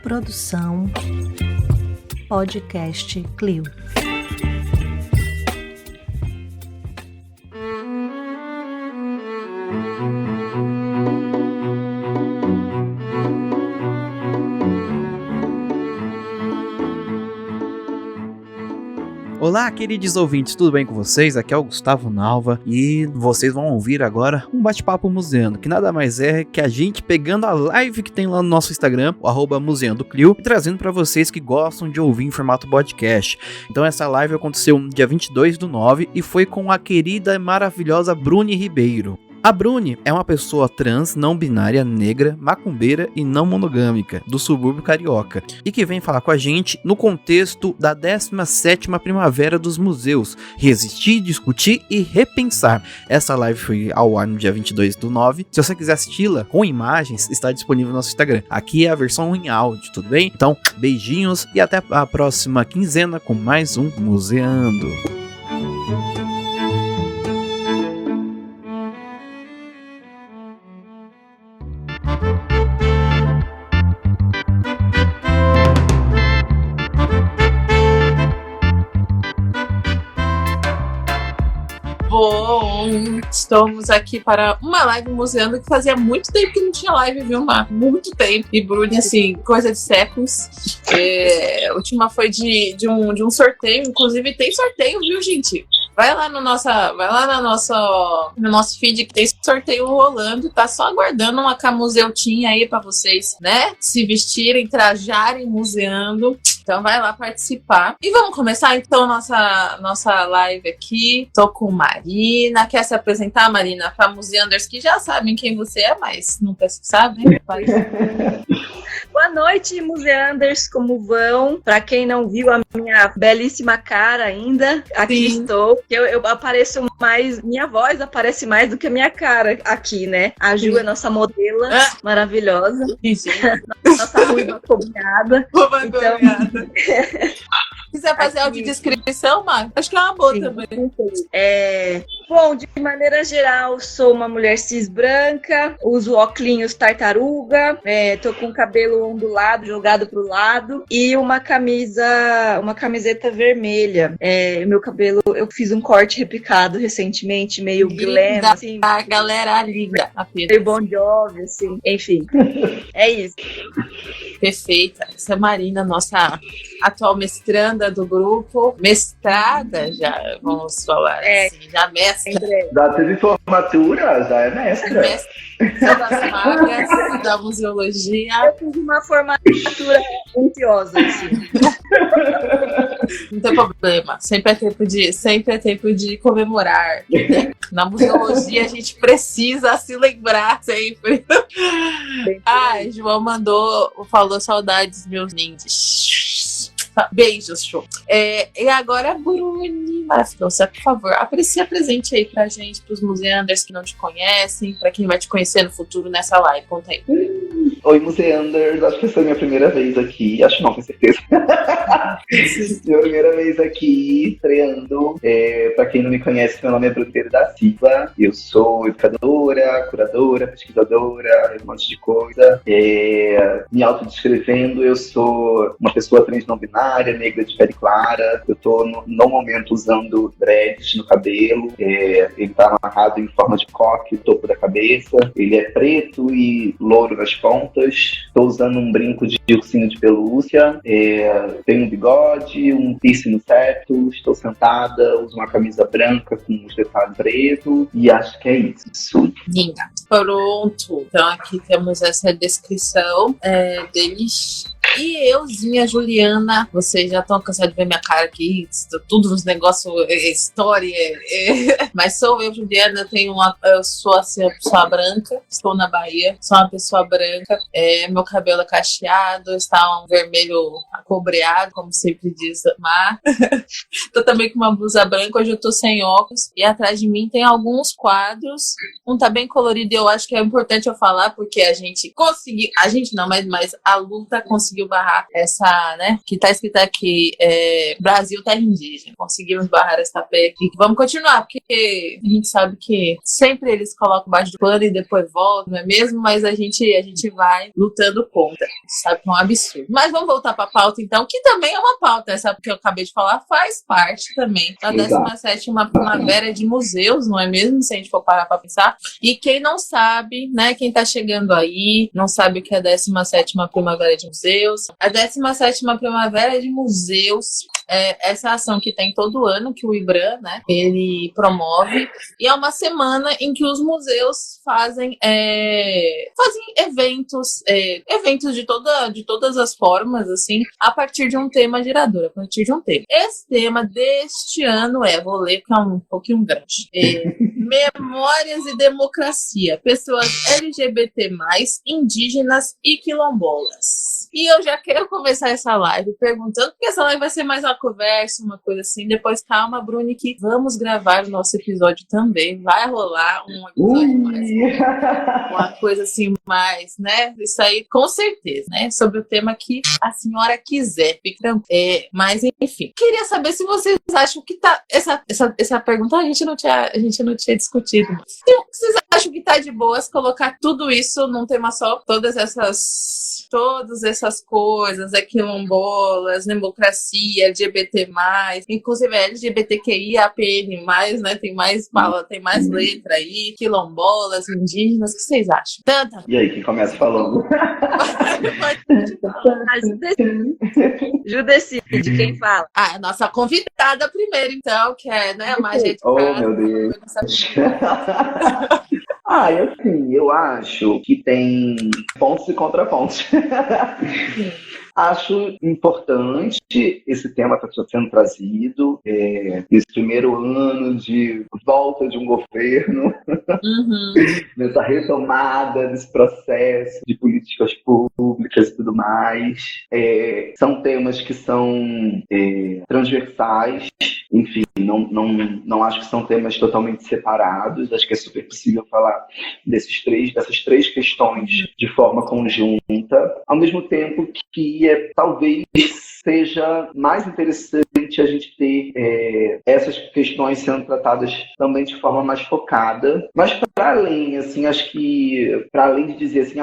Produção Podcast Clio. Olá, queridos ouvintes, tudo bem com vocês? Aqui é o Gustavo Nalva e vocês vão ouvir agora um bate-papo museando, que nada mais é que a gente pegando a live que tem lá no nosso Instagram, o @museandoclio, e trazendo para vocês que gostam de ouvir em formato podcast. Então essa live aconteceu no dia 22/9 e foi com a querida e maravilhosa Bruni Ribeiro. A Bruni é uma pessoa trans, não binária, negra, macumbeira e não monogâmica, do subúrbio carioca, e que vem falar com a gente no contexto da 17ª Primavera dos Museus, resistir, discutir e repensar. Essa live foi ao ar no dia 22/9, se você quiser assisti-la com imagens, está disponível no nosso Instagram. Aqui é a versão em áudio, tudo bem? Então, beijinhos e até a próxima quinzena com mais um Museando. Bom, estamos aqui para uma live museando que fazia muito tempo que não tinha live, viu, Mar? Muito tempo. E Bruni, assim, coisa de séculos. A última foi de um sorteio, inclusive tem sorteio, viu, gente? Vai lá no nosso feed que tem sorteio rolando, tá só aguardando uma camuseutinha aí pra vocês, né? Se vestirem, trajarem, museando. Então vai lá participar. E vamos começar então nossa live aqui. Tô com Marina. Quer se apresentar, Marina? Para museanders que já sabem quem você é, mas nunca se sabe, né? Boa noite, museanders, como vão? Para quem não viu a minha belíssima cara ainda, aqui Sim. Estou. Eu apareço mais, minha voz aparece mais do que a minha cara aqui, né? A Ju é nossa modela maravilhosa. Isso. Nossa ruiva combinada. Então... quiser fazer audiodescrição, Mar? Acho que é uma boa. Sim, também. Bom, de maneira geral, sou uma mulher cis branca, uso óculos tartaruga, tô com o cabelo ondulado, jogado pro lado, e uma camiseta vermelha. Meu cabelo, eu fiz um corte repicado recentemente, meio glam, assim. A galera liga. Meio Bon Jovi, assim. Enfim, é isso. Perfeita. Essa é a Marina, nossa atual mestranda do grupo. Mestrada, já vamos falar assim, já mestra. Data de formatura, já é mestra. Mestra das magas, da museologia. Eu fiz uma formatura ansiosa, assim. Não tem problema. Sempre é tempo de comemorar. Né? Na museologia a gente precisa se lembrar sempre. Ai, João falou saudades, meus lindos. Beijos, show. E agora, Bruni, maravilhosa, por favor, apresente aí pra gente, pros museanders que não te conhecem, pra quem vai te conhecer no futuro nessa live. Conta aí. Oi, museanders, acho que essa é a minha primeira vez aqui, acho não, com certeza. Minha primeira vez aqui, estreando. Pra quem não me conhece, meu nome é Bruni da Silva, eu sou educadora, curadora, pesquisadora, um monte de coisa. Me autodescrevendo, eu sou uma pessoa trans não binária, negra de pele clara. Eu tô no momento usando dreads no cabelo. Ele tá amarrado em forma de coque, o topo da cabeça. Ele é preto e louro nas pontas. Tô usando um brinco de ursinho de pelúcia. Tenho um bigode, um piercing no septo. Estou sentada, uso uma camisa branca com os detalhes pretos. E acho que é isso. Linda. Pronto. Então aqui temos essa descrição deles. E euzinha, Juliana, vocês já estão cansados de ver minha cara aqui, tudo os negócios, história, mas sou eu, Juliana, eu sou assim, uma pessoa branca, estou na Bahia, sou uma pessoa branca, meu cabelo é cacheado, está um vermelho acobreado, como sempre diz Mar. Tô também com uma blusa branca, hoje eu tô sem óculos, e atrás de mim tem alguns quadros, um tá bem colorido, e eu acho que é importante eu falar, porque a gente conseguiu, mas a luta conseguiu conseguiu barrar essa, né, que tá escrito aqui, Brasil Terra Indígena. Conseguimos barrar essa PEC. E vamos continuar, porque a gente sabe que sempre eles colocam baixo do pano e depois voltam, não é mesmo? Mas a gente vai lutando contra. Sabe que é um absurdo. Mas vamos voltar pra pauta, então, que também é uma pauta. Essa que eu acabei de falar faz parte também da 17ª Primavera de Museus, não é mesmo? Se a gente for parar pra pensar. E quem não sabe, né, quem tá chegando aí, não sabe o que é a 17ª Primavera de Museus. A 17ª Primavera de Museus é essa ação que tem todo ano, que o IBRAM, né, ele promove, e é uma semana em que os museus fazem eventos de todas as formas, assim, a partir de um tema gerador, a partir de um tema. Esse tema deste ano vou ler que é um pouquinho grande, Memórias e Democracia, pessoas LGBT+, indígenas e quilombolas. E eu já quero começar essa live perguntando, porque essa live vai ser mais uma conversa, uma coisa assim. Depois, calma, Bruni, que vamos gravar o nosso episódio também. Vai rolar um episódio mais, uma coisa assim mais, né? Isso aí, com certeza, né? Sobre o tema que a senhora quiser. Mas, enfim. Queria saber se vocês acham que tá... Essa pergunta a gente não tinha discutido. Se vocês acham que tá de boas colocar tudo isso num tema só? Todas essas coisas, quilombolas, democracia, LGBT+, inclusive LGBTQIAPN+, né? Tem mais letra aí, quilombolas, indígenas, o que vocês acham? Tanta. E aí, quem começa falando? Ju decide quem fala. A nossa convidada primeiro, então, que é, né, mais gente. Meu Deus. Assim, eu acho que tem pontos e contrapontos. Acho importante esse tema estar sendo trazido nesse primeiro ano de volta de um governo, nessa retomada desse processo de políticas públicas e tudo mais. São temas que são transversais, enfim, não acho que são temas totalmente separados, acho que é super possível falar dessas três questões de forma conjunta, ao mesmo tempo que talvez seja mais interessante a gente ter essas questões sendo tratadas também de forma mais focada, mas para além, assim, acho que para além de dizer assim,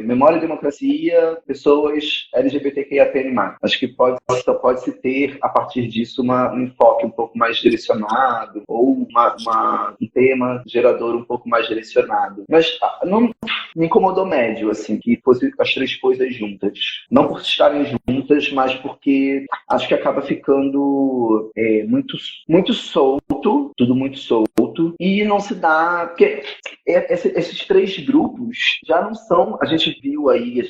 memória e democracia, pessoas LGBTQIAPN+, acho que pode-se ter a partir disso um enfoque um pouco mais direcionado ou um tema gerador um pouco mais direcionado, mas não me incomodou médio, assim, que fosse as três coisas juntas, não por estarem juntas, mas porque acho que acaba ficando muito solto, tudo muito solto, e não se dá, porque esses três grupos já não são, a gente viu aí,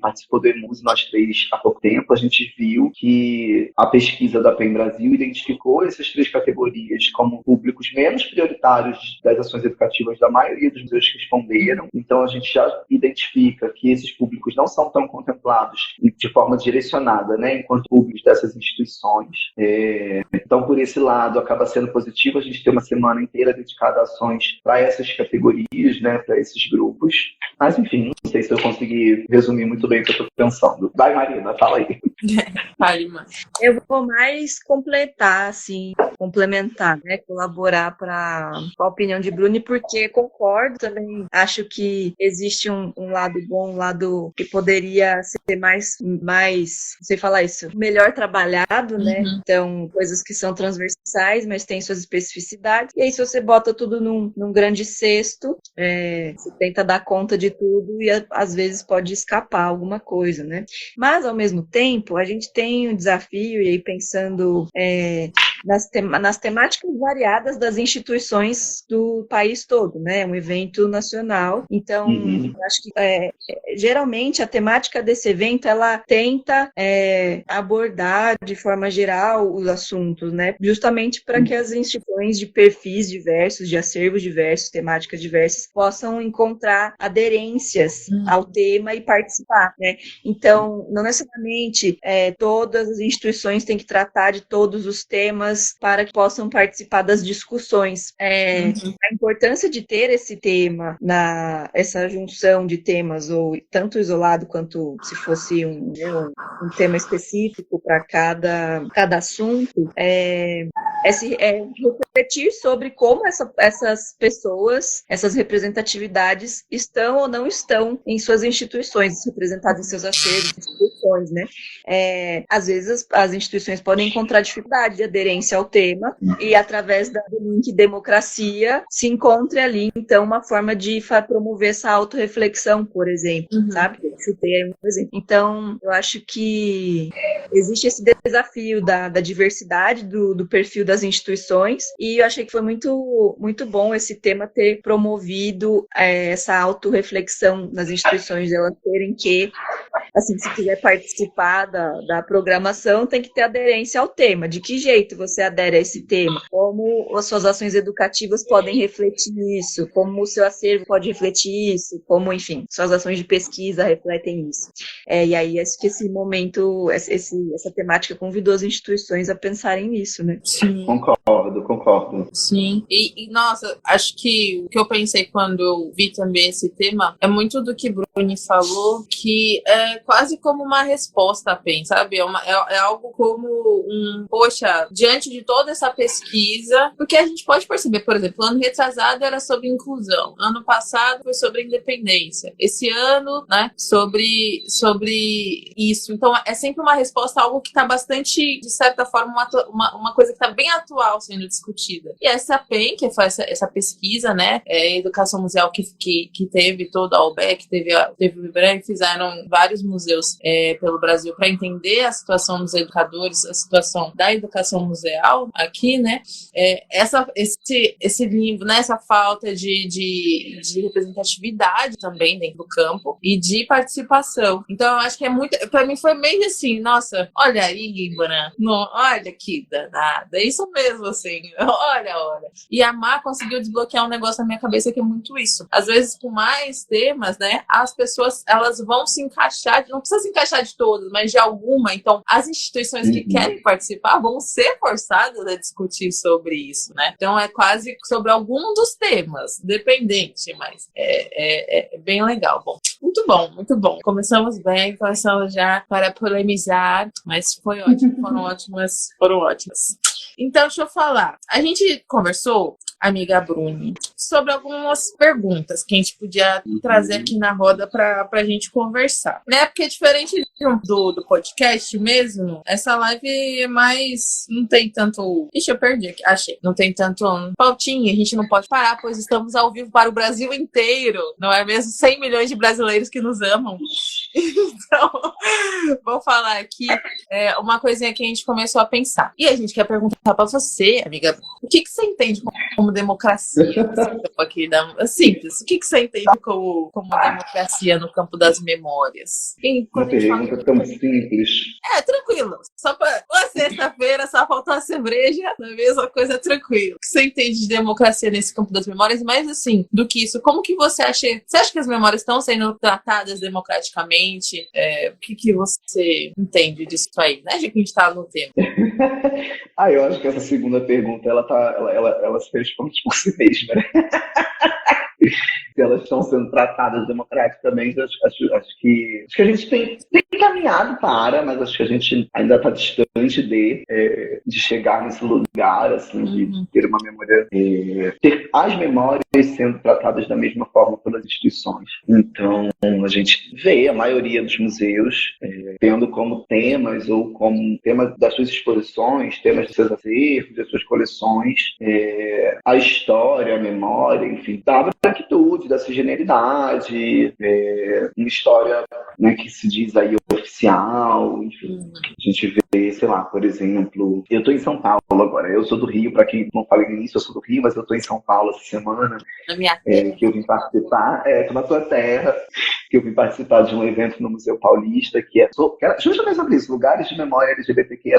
participou do EMUSE nós três há pouco tempo, a gente viu que a pesquisa da PEN Brasil identificou essas três categorias como públicos menos prioritários das ações educativas da maioria dos museus que responderam, então a gente já identifica que esses públicos não são tão contemplados de forma direcionada, né, enquanto públicos dessas instituições. Então, por esse lado, acaba sendo positivo a gente ter uma semana inteira dedicada a ações para essas categorias, né, para esses grupos. Mas, enfim, não sei se eu consegui resumir muito bem o que eu estou pensando. Vai, Marina, fala aí. Eu vou mais complementar, né, colaborar para a opinião de Bruni, porque concordo também, acho que existe um lado bom, um lado que poderia ser mais, não sei falar isso, melhor trabalhado, né? Então, coisas que são transversais, mas têm suas especificidades. E aí, se você bota tudo num grande cesto, você tenta dar conta de tudo e às vezes pode escapar alguma coisa, né? Mas, ao mesmo tempo, a gente tem um desafio, e aí pensando nas temáticas variadas das instituições do país todo, né? Um evento nacional. Então, acho que geralmente a temática desse evento, ela tenta abordar de forma geral os assuntos, né? Justamente para que as instituições de perfis diversos, de acervos diversos, temáticas diversas, possam encontrar aderências ao tema e participar, né? Então, não necessariamente todas as instituições têm que tratar de todos os temas temas para que possam participar das discussões. A importância de ter esse tema, essa junção de temas, ou tanto isolado quanto se fosse um tema específico para cada assunto, refletir sobre como essas pessoas, essas representatividades estão ou não estão em suas instituições, representadas em seus acervos, instituições, né? Às vezes as instituições podem encontrar dificuldade de aderência ao tema e através do link democracia se encontre ali, então, uma forma de promover essa autorreflexão, por exemplo, sabe? Eu chutei aí um exemplo. Então, eu acho que existe esse desafio da diversidade do perfil das instituições, e eu achei que foi muito, muito bom esse tema ter promovido essa autorreflexão nas instituições, elas terem que, assim, se quiser participar da programação, tem que ter aderência ao tema. De que jeito você adere a esse tema? Como as suas ações educativas podem refletir isso? Como o seu acervo pode refletir isso? Como, enfim, suas ações de pesquisa refletem isso? E aí, acho que esse momento, essa temática convidou as instituições a pensarem nisso, né? Sim. Concordo. Sim. E nossa, acho que o que eu pensei quando eu vi também esse tema é muito do que Bruni falou, que é quase como uma resposta a PEN, sabe? É algo como poxa, diante de toda essa pesquisa, porque a gente pode perceber, por exemplo, ano retrasado era sobre inclusão, ano passado foi sobre independência, esse ano, né, sobre isso. Então, é sempre uma resposta a algo que está bastante, de certa forma, uma coisa que está bem atual sendo discutida. E essa PEN, que foi essa pesquisa, né, educação museal que teve toda a UBEC, teve o IBRAM, fizeram vários museus pelo Brasil para entender a situação dos educadores, a situação da educação museal aqui, né, esse limbo, né, essa falta de representatividade também dentro do campo e de participação. Então, eu acho que é muito, para mim foi meio assim, nossa, olha aí, Ibra, olha que danada, é isso mesmo, assim, olha. E a Má conseguiu desbloquear um negócio na minha cabeça que é muito isso. Às vezes, com mais temas, né, as pessoas, elas vão se encaixar, não precisa se encaixar de todas, mas de alguma. Então, as instituições que querem participar vão ser forçadas a discutir sobre isso, né? Então, é quase sobre algum dos temas, dependente, mas é bem legal. Bom, muito bom, muito bom. Começamos bem, começamos já para polemizar, mas foi ótimo, foram ótimas. Então, deixa eu falar. A gente conversou, amiga Bruni, sobre algumas perguntas que a gente podia trazer aqui na roda pra gente conversar, né? Porque diferente do podcast mesmo, essa live é mais... não tem tanto... Ixi, eu perdi aqui. Achei. Não tem tanto pautinha, a gente não pode parar, pois estamos ao vivo para o Brasil inteiro, não é mesmo? 100 milhões de brasileiros que nos amam. Então, vou falar aqui uma coisinha que a gente começou a pensar. E a gente quer perguntar pra você, amiga, o que você entende como democracia? Simples. O que você entende como democracia no campo das memórias? Uma pergunta tão simples. Tranquilo. Só para uma sexta-feira, só faltou a cerveja, a mesma coisa, tranquilo. O que você entende de democracia nesse campo das memórias? Mas, assim, do que isso, como que você acha que as memórias estão sendo tratadas democraticamente? O que você entende disso aí, né? Já que a gente tá no tema. Eu acho que essa segunda pergunta, ela se responde por si mesma, né? Se elas estão sendo tratadas democraticamente, acho que a gente tem caminhado mas acho que a gente ainda está distante de chegar nesse lugar, assim, de ter uma memória, ter as memórias sendo tratadas da mesma forma pelas instituições. Então, a gente vê a maioria dos museus tendo como temas ou como tema das suas exposições, temas dos seus acervos, das suas coleções, a história, a memória, enfim, da branquitude, da singenialidade, uma história, né, que se diz aí oficial, enfim. A gente vê, sei lá, por exemplo, eu tô em São Paulo agora, eu sou do Rio, para quem não fala nisso, eu sou do Rio, mas eu tô em São Paulo essa semana, na minha terra. que eu vim participar, tô na tua terra. que eu vim participar de um evento no Museu Paulista, que era justamente sobre isso, lugares de memória LGBTQIA+.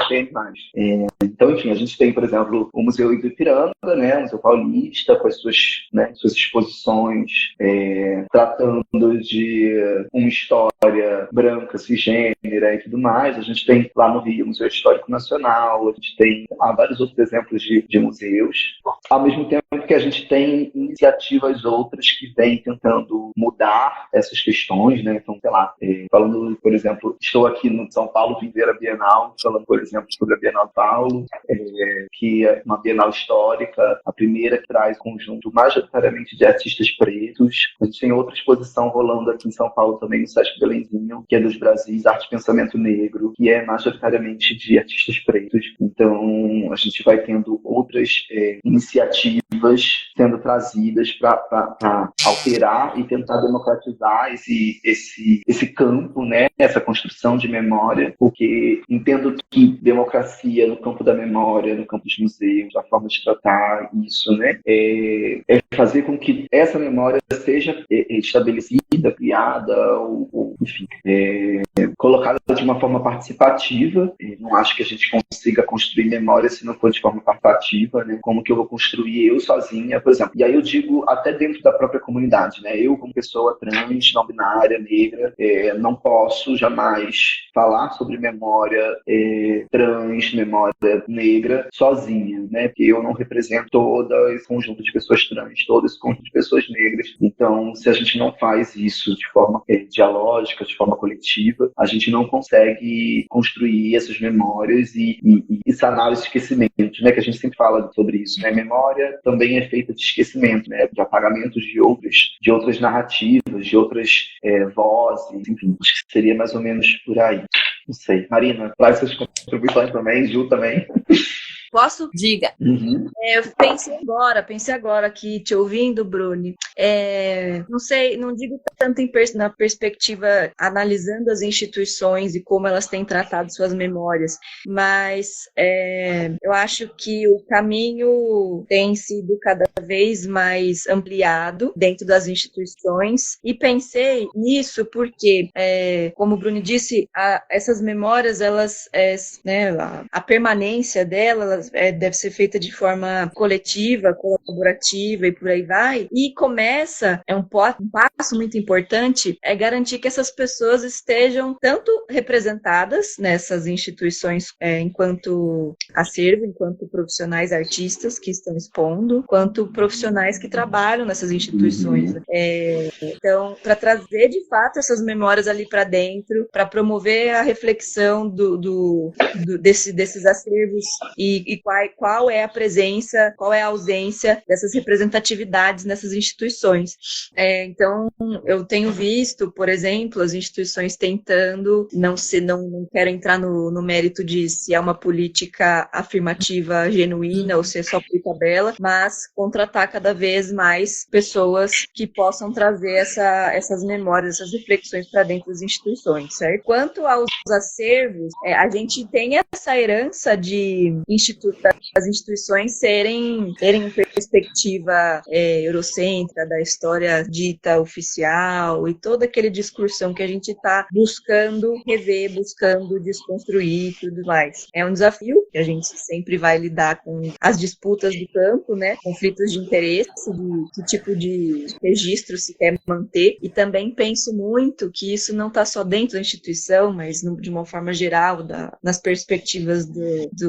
Então, enfim, a gente tem, por exemplo, o Museu do Ipiranga, né, o Museu Paulista, com as suas exposições, tratando de uma história branca, cisgênera e tudo mais. A gente tem lá no Rio o Museu Histórico Nacional, a gente tem vários outros exemplos de museus, ao mesmo tempo que a gente tem iniciativas outras que vêm tentando mudar essas questões, né? Então, sei lá, falando, por exemplo, estou aqui no São Paulo, vim ver a Bienal, falando, por exemplo, sobre a Bienal de Paulo, que é uma Bienal histórica, a primeira que traz um conjunto majoritariamente de artistas pretos. A gente tem outra exposição rolando aqui em São Paulo também, no Sesc Belenzinho, que é dos Brasis, Arte e Pensamento Negro, que é majoritariamente de artistas pretos. Então, a gente vai tendo outras iniciativas sendo trazidas para alterar e tentar democratizar esse campo, né? Essa construção de memória, porque entendo que democracia no campo da memória, no campo dos museus, a forma de tratar isso, né? É fazer com que essa memória seja estabelecida, criada, ou enfim, colocada de uma forma participativa. Não acho que a gente consiga construir memória se não for de forma participativa, né? Como que eu vou construir eu sozinha, por exemplo. E aí eu digo até dentro da própria comunidade, né? Eu, como pessoa trans, não binária, negra, não posso jamais falar sobre memória trans, memória negra sozinha, né? Porque eu não represento todo esse conjunto de pessoas trans, todo esse conjunto de pessoas negras. Então, se a gente não faz isso de forma dialógica, de forma coletiva, a gente não consegue construir essas memórias e sanar os esquecimentos, né? Que a gente sempre fala sobre isso, né? Memória também é feita de esquecimento, né? De apagamentos de outras narrativas, de outras vozes, enfim, acho que seria mais ou menos por aí. Não sei. Marina, traz suas contribuições também, Ju também. Posso? Diga. Uhum. Eu pensei agora aqui, te ouvindo, Bruni. Não sei, não digo tanto na perspectiva analisando as instituições e como elas têm tratado suas memórias, mas eu acho que o caminho tem sido cada vez mais ampliado dentro das instituições, e pensei nisso porque, como o Bruni disse, essas memórias, elas, a permanência delas deve ser feita de forma coletiva, colaborativa e por aí vai, e começa, um passo muito importante, é garantir que essas pessoas estejam tanto representadas nessas instituições enquanto acervo, enquanto profissionais artistas que estão expondo, quanto profissionais que trabalham nessas instituições. Então, para trazer de fato essas memórias ali para dentro, para promover a reflexão desses acervos e qual é a presença, qual é a ausência dessas representatividades nessas instituições. Então, eu tenho visto, por exemplo, as instituições tentando, não quero entrar no mérito de se é uma política afirmativa genuína ou se é só por tabela, mas contratar cada vez mais pessoas que possam trazer essas memórias, essas reflexões para dentro das instituições, certo? Quanto aos acervos, a gente tem essa herança das instituições terem perspectiva eurocêntrica da história dita oficial e todo aquele discursão que a gente está buscando rever, buscando desconstruir e tudo mais. É um desafio que a gente sempre vai lidar com as disputas do campo, né? Conflitos de interesse, de que tipo de registro se quer manter, e também penso muito que isso não está só dentro da instituição, mas de uma forma geral, nas perspectivas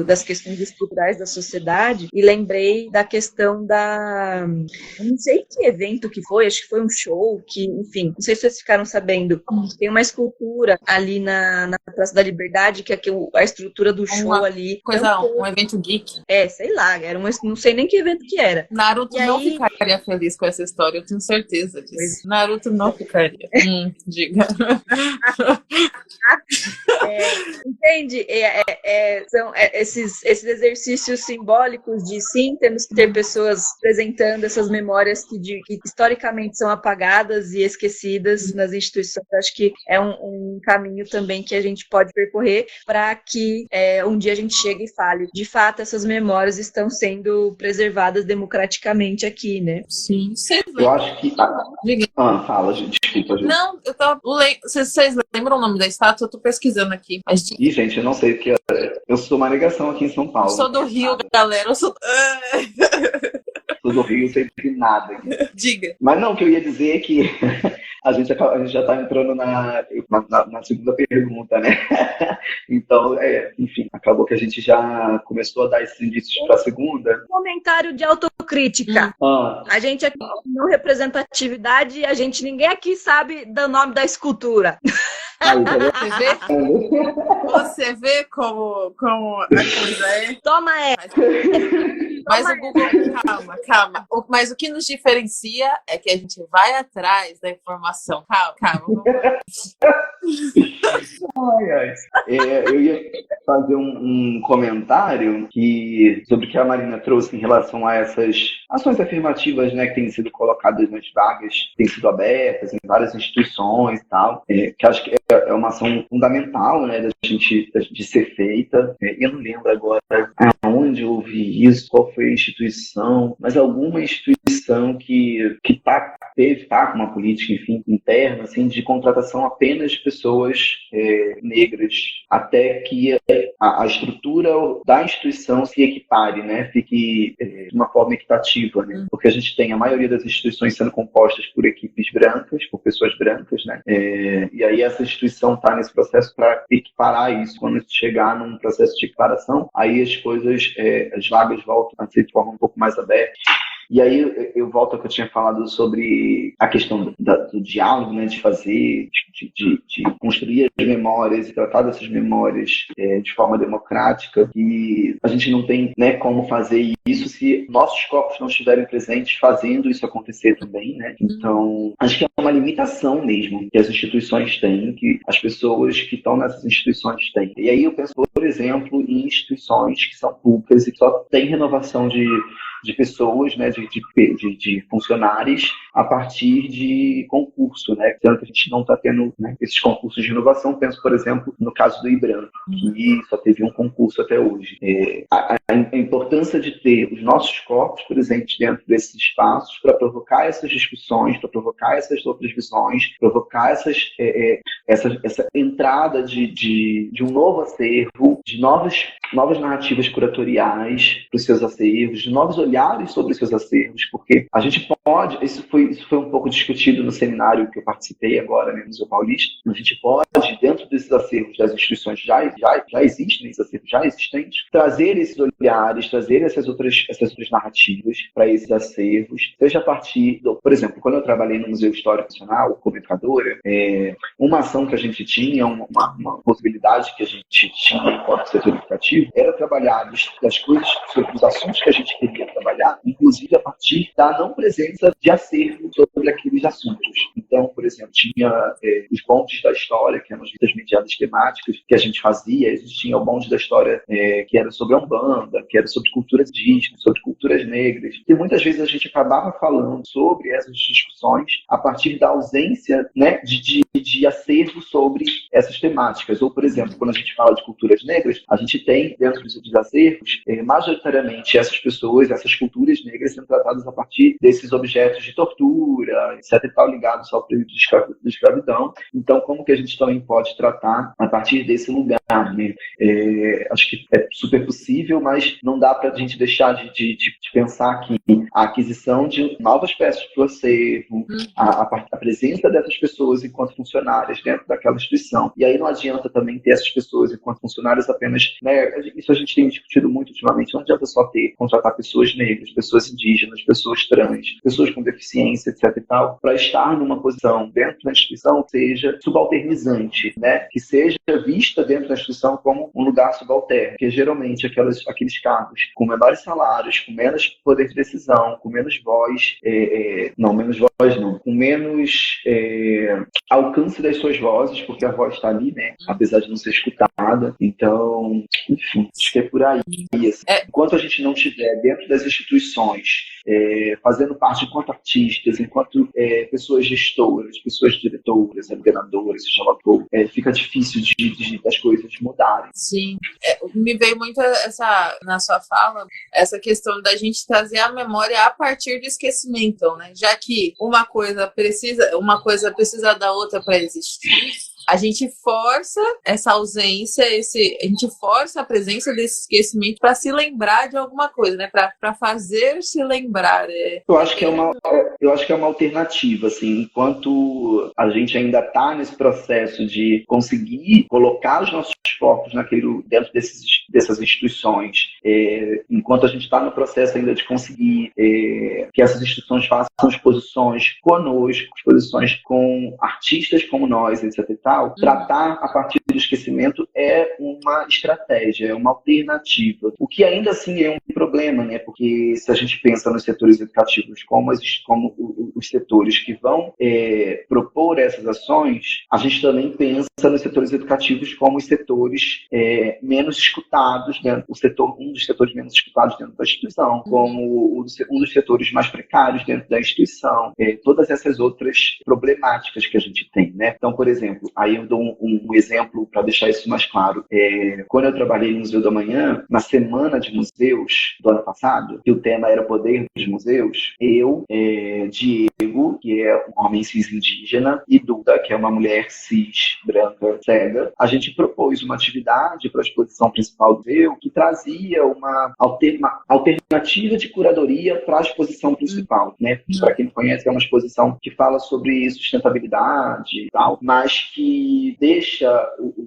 das questões estruturais da sociedade, e lembrei da questão eu não sei que evento que foi, acho que foi um show, que, enfim, não sei se vocês ficaram sabendo, tem uma escultura ali na Praça da Liberdade, que é a estrutura do show ali. Um evento geek. Sei lá, não sei nem que evento que era. Naruto não ficaria feliz com essa história, eu tenho certeza disso. Naruto não ficaria. Diga. Entende? São esses exercícios simbólicos de sim, temos que ter pessoas apresentando essas memórias que historicamente são apagadas e esquecidas nas instituições. Acho que é um caminho também que a gente pode percorrer para que um dia a gente chegue e fale. De fato, essas memórias estão sendo preservadas democraticamente aqui, né? Sim. Eu acho que... fala, gente. Desculpa, gente. Não, eu tava... Vocês lembram o nome da estátua? Eu tô pesquisando aqui. Mas... Ih, gente, eu não sei o que é. Eu sou uma negação aqui em São Paulo. Eu sou do Rio, galera. Eu sou do Rio, sem nada. Diga. Mas não, o que eu ia dizer é que a gente já está entrando na segunda pergunta, né? Então, enfim, acabou que a gente já começou a dar esses indícios para a segunda. Comentário de autocrítica. A gente aqui no representatividade, ninguém aqui sabe do nome da escultura. Você vê como a coisa é? Toma Mas o Google, calma. Mas o que nos diferencia é que a gente vai atrás da informação. Calma. Eu ia fazer um comentário sobre o que a Marina trouxe em relação a essas ações afirmativas, né, que têm sido colocadas nas vagas, têm sido abertas em várias instituições e tal, que acho que é uma ação fundamental, né, da gente ser feita. Eu não lembro agora aonde eu ouvi isso, qual foi a instituição, mas alguma instituição que tá com uma política, enfim, interna, assim, de contratação apenas de pessoas negras, até que a estrutura da instituição se equipare, né, fique de uma forma equitativa, né, porque a gente tem a maioria das instituições sendo compostas por equipes brancas, por pessoas brancas, né, e aí essa instituição está nesse processo para equiparar isso. Quando chegar num processo de equiparação, aí as coisas, as vagas voltam a ser de forma um pouco mais aberta. E aí eu volto ao que eu tinha falado sobre a questão do diálogo, né, de fazer, de construir as memórias e tratar dessas memórias de forma democrática. E a gente não tem, né, como fazer isso se nossos corpos não estiverem presentes fazendo isso acontecer também, né? Então, acho que é uma limitação mesmo que as instituições têm, que as pessoas que estão nessas instituições têm. E aí eu penso, por exemplo, em instituições que são públicas e que só tem renovação de pessoas, né, de funcionários a partir de concurso, né, sendo que a gente não está tendo, né, esses concursos de inovação. Penso, por exemplo, no caso do IBRAM, que só teve um concurso até hoje. A importância de ter os nossos corpos presentes dentro desses espaços para provocar essas discussões, para provocar essas outras visões, provocar essa entrada de um novo acervo, de novas narrativas curatoriais para os seus acervos, de novos olhares sobre os seus acervos, porque a gente pode, isso foi um pouco discutido no seminário que eu participei agora, né, no Museu Paulista, a gente pode, dentro desses acervos das instituições já existem, esses acervos já existentes, trazer esses olhares, trazer essas outras narrativas para esses acervos, seja a partir por exemplo, quando eu trabalhei no Museu Histórico Nacional, como educadora, uma ação que a gente tinha, uma possibilidade que a gente tinha enquanto setor educativo, era trabalhar das coisas, sobre os assuntos que a gente queria trabalhar, inclusive a partir da não presença de acervo sobre aqueles assuntos. Então, por exemplo, tinha os bondes da história, que eram as visitas mediadas temáticas que a gente fazia. A gente tinha o bonde da história que era sobre a Umbanda, que era sobre culturas indígenas, sobre culturas negras, e muitas vezes a gente acabava falando sobre essas discussões a partir da ausência, né, de acervo sobre essas temáticas. Ou, por exemplo, quando a gente fala de culturas negras, a gente tem dentro dos acervos majoritariamente essas pessoas, essas culturas negras sendo tratadas a partir desses objetos de tortura, etc. e tal, ligados ao período de escravidão. Então, como que a gente também pode tratar a partir desse lugar, né? Acho que é super possível, mas não dá para a gente deixar de pensar que a aquisição de novas peças para o acervo, a presença dessas pessoas enquanto funcionárias dentro daquela instituição. E aí não adianta também ter essas pessoas enquanto funcionárias apenas, né? Isso a gente tem discutido muito ultimamente. Não adianta só contratar pessoas negras, pessoas indígenas, pessoas trans, pessoas com deficiência, etc. e tal, para estar numa posição dentro da instituição que seja subalternizante, né? Que seja vista dentro da instituição como um lugar subalterno, porque geralmente aqueles cargos com menores salários, com menos poder de decisão, com menos voz, com menos alcance das suas vozes, porque a voz está ali, né? Apesar de não ser escutada. Então, enfim, acho que é por aí. Enquanto a gente não estiver dentro das instituições, fazendo parte enquanto artistas, enquanto pessoas gestoras, pessoas diretoras, coordenadoras, seja lá for, fica difícil das coisas mudarem. Sim. Me veio muito na sua fala, essa questão da gente trazer a memória a partir do esquecimento, né? Já que uma coisa precisa da outra para existir, a gente força essa ausência, a gente força a presença desse esquecimento para se lembrar de alguma coisa, né? Para fazer se lembrar. Eu acho que é uma alternativa, assim, enquanto a gente ainda está nesse processo de conseguir colocar os nossos focos dentro dessas instituições, enquanto a gente está no processo ainda de conseguir que essas instituições façam exposições conosco, exposições com artistas como nós, etc. e tal, tratar a partir do esquecimento é uma estratégia, é uma alternativa. O que ainda assim é um problema, né? Porque se a gente pensa nos setores educativos como os setores que vão propor essas ações, a gente também pensa nos setores educativos como os setores menos escutados um dos setores menos escutados dentro da instituição, como um dos setores mais precários dentro da instituição, todas essas outras problemáticas que a gente tem, né? Então, por exemplo, aí eu dou um exemplo para deixar isso mais claro. Quando eu trabalhei no Museu da Manhã, na Semana de Museus do ano passado, que o tema era Poder dos Museus, eu, Diego, que é um homem cis indígena, e Duda, que é uma mulher cis branca cega, a gente propôs uma atividade para a exposição principal do museu que trazia uma alternativa de curadoria para a exposição principal, né? Para quem não conhece, é uma exposição que fala sobre sustentabilidade e tal, mas que deixa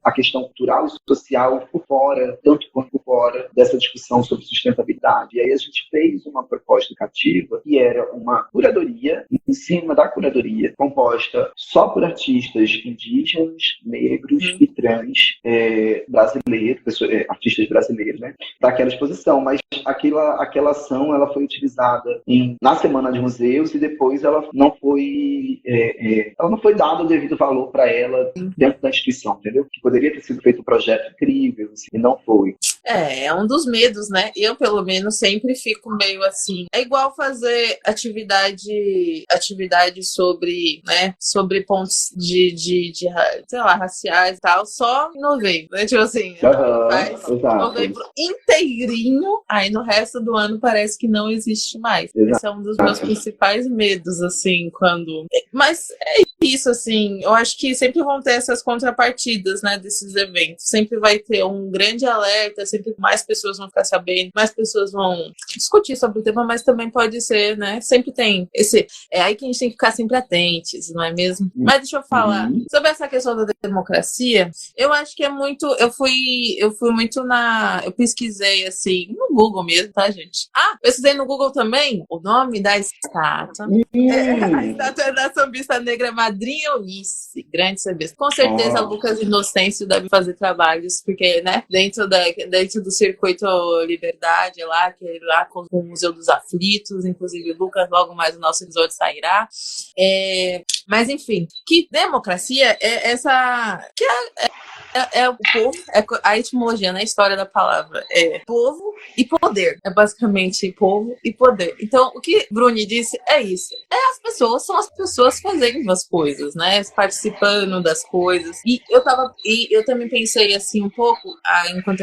a questão cultural e social por fora, tanto quanto por fora dessa discussão sobre sustentabilidade. E aí a gente fez uma proposta educativa que era uma curadoria, em cima da curadoria, composta só por artistas indígenas, negros e trans brasileiros, artistas brasileiros, né, para aquela exposição. Mas aquela ação ela foi utilizada na Semana de Museus e depois ela não foi dado o devido valor para ela dentro da instituição, entendeu? Que poderia ter sido feito um projeto incrível, assim, e não foi. É um dos medos, né? Eu, pelo menos, sempre fico meio assim. É igual fazer atividade sobre, né? Sobre pontos de sei lá, raciais e tal, só em novembro, né? Tipo assim, faz novembro inteirinho, aí no resto do ano parece que não existe mais. Exato. Esse é um dos meus principais medos, assim, quando... Mas é isso, assim, eu acho que sempre vão ter essas contrapartidas, né, desses eventos. Sempre vai ter um grande alerta, sempre mais pessoas vão ficar sabendo, mais pessoas vão discutir sobre o tema, mas também pode ser, né, sempre tem esse... É aí que a gente tem que ficar sempre atentos, não é mesmo? Mas deixa eu falar sobre essa questão da democracia. Eu acho que é muito... Eu fui muito eu pesquisei, assim, no Google mesmo, tá, gente? Pesquisei no Google também o nome da estátua. A estátua é da sambista negra Madrinha Eunice, grande sambista. Com certeza, Lucas Inocêncio deve fazer trabalhos, porque, né, dentro do circuito Liberdade, lá, que é lá com o Museu dos Aflitos, inclusive Lucas, logo mais o nosso episódio sairá. Mas, enfim, que democracia é essa... Que é o povo, a etimologia, né, a história da palavra é povo e poder. É basicamente povo e poder. Então, o que Bruni disse é isso. São as pessoas fazendo as coisas, né, participando das coisas. E eu também pensei assim um pouco, enquanto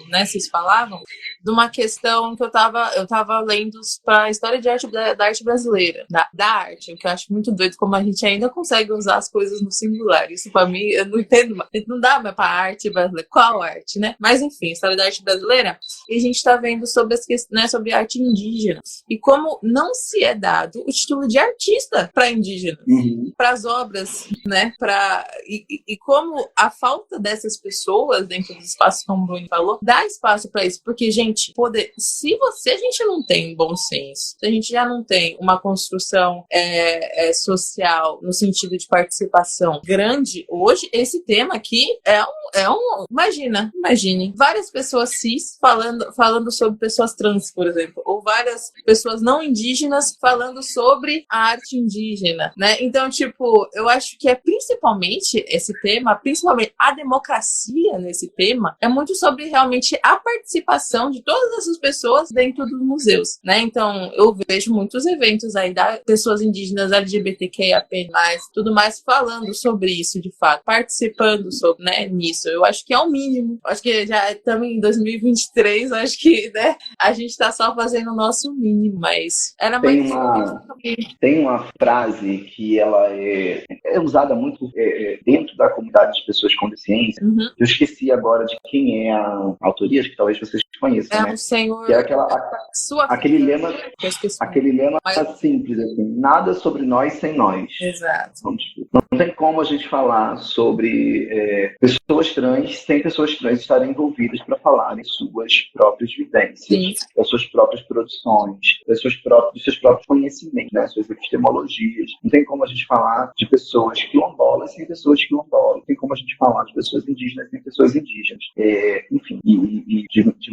né, vocês falavam, de uma questão que eu tava lendo para a história de arte da arte brasileira, da arte, o que eu acho muito doido como a gente ainda consegue usar as coisas no singular. Isso para mim, eu não entendo mais. Não dá mais para arte brasileira. Qual arte, né? Mas enfim, história da arte brasileira, e a gente está vendo sobre sobre arte indígena e como não se é dado o título de artista para indígenas, para as obras, né? E como a falta dessas pessoas dentro dos espaços, como o Bruno falou, dá espaço para isso, porque, gente, gente poder... Se a gente não tem bom senso, se a gente já não tem uma construção social no sentido de participação grande, hoje esse tema aqui imagine, várias pessoas cis falando sobre pessoas trans, por exemplo, ou várias pessoas não indígenas falando sobre a arte indígena, né? Então, tipo, eu acho que principalmente esse tema, principalmente a democracia nesse tema, é muito sobre realmente a participação de todas essas pessoas dentro dos museus, né? Então, eu vejo muitos eventos aí da pessoas indígenas, LGBTQIAP+, tudo mais, falando sobre isso de fato, participando sobre, né, nisso. Eu acho que é o mínimo. Acho que já estamos em 2023, acho que, né, a gente tá só fazendo o nosso mínimo, mas era mais... Tem uma frase que ela é usada muito dentro da comunidade de pessoas com deficiência. Uhum. Eu esqueci agora de quem é a autoria, acho que talvez vocês conheçam, né? Um senhor... Que é aquele lema simples, assim, nada sobre nós sem nós. Exato. Não tem como a gente falar sobre pessoas trans sem pessoas trans estarem envolvidas para falarem suas próprias vivências, das suas próprias produções, dos seus próprios conhecimentos, né? Suas epistemologias. Não tem como a gente falar de pessoas quilombolas sem pessoas quilombolas. Não tem como a gente falar de pessoas indígenas sem pessoas indígenas. Enfim, e de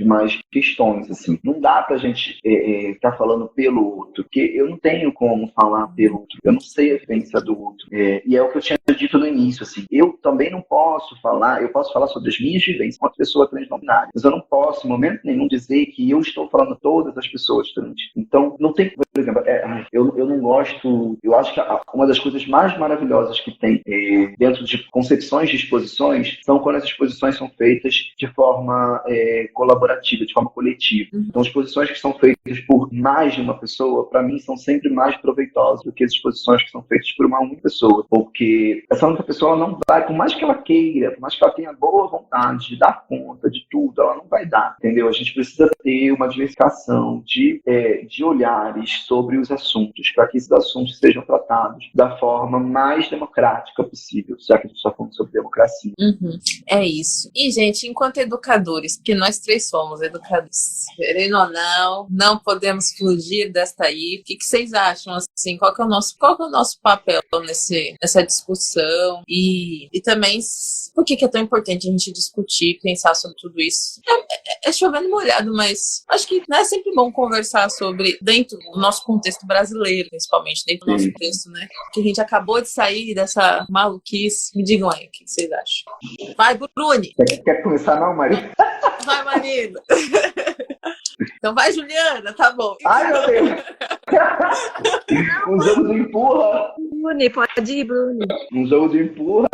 mais questões, assim. Não dá pra gente estar falando pelo outro, porque eu não tenho como falar pelo outro. Eu não sei a vivência do outro. E é o que eu tinha dito no início, assim. Eu também não posso falar, eu posso falar sobre as minhas vivências como pessoa transnominária, mas eu não posso, em momento nenhum, dizer que eu estou falando todas as pessoas trans. Então, não tem, por exemplo, eu não gosto, eu acho que uma das coisas mais maravilhosas que tem dentro de concepções de exposições são quando as exposições são feitas de forma colaborativa, de forma coletiva. Então, exposições que são feitas por mais de uma pessoa, para mim, são sempre mais proveitosas do que as exposições que são feitas por uma única pessoa, porque essa única pessoa ela não vai, por mais que ela queira, por mais que ela tenha boa vontade de dar conta de tudo, ela não vai dar, entendeu? A gente precisa ter uma diversificação de olhares sobre os assuntos, para que esses assuntos sejam tratados da forma mais democrática possível, já que a gente está falando sobre democracia. É isso. E, gente, enquanto educadores, porque nós três somos educadores, querendo ou não podemos fugir desta aí. O que vocês acham, assim, qual que é o nosso papel nessa discussão? E também, por que é tão importante a gente discutir, pensar sobre tudo isso? É chovendo molhado, mas acho que é sempre bom conversar sobre, dentro do nosso contexto brasileiro, principalmente, dentro do nosso contexto, né? Porque a gente acabou de sair dessa maluquice. Me digam aí, o que vocês acham? Vai, Bruni! Quer começar não, Maria? Vai, marido! Então vai, Juliana, tá bom. Ai, meu Deus! Um jogo de empurra! Bruni, pode ir, Bruni. Um jogo de empurra!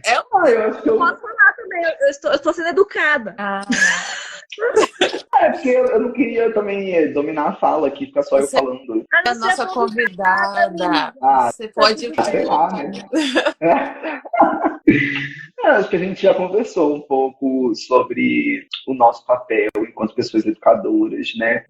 Eu acho que eu posso falar também, eu estou sendo educada. Porque eu não queria também dominar a fala aqui, ficar só eu falando. É a nossa convidada. Você pode... Sei lá, né? Acho que a gente já conversou um pouco sobre o nosso papel enquanto pessoas educadoras, né?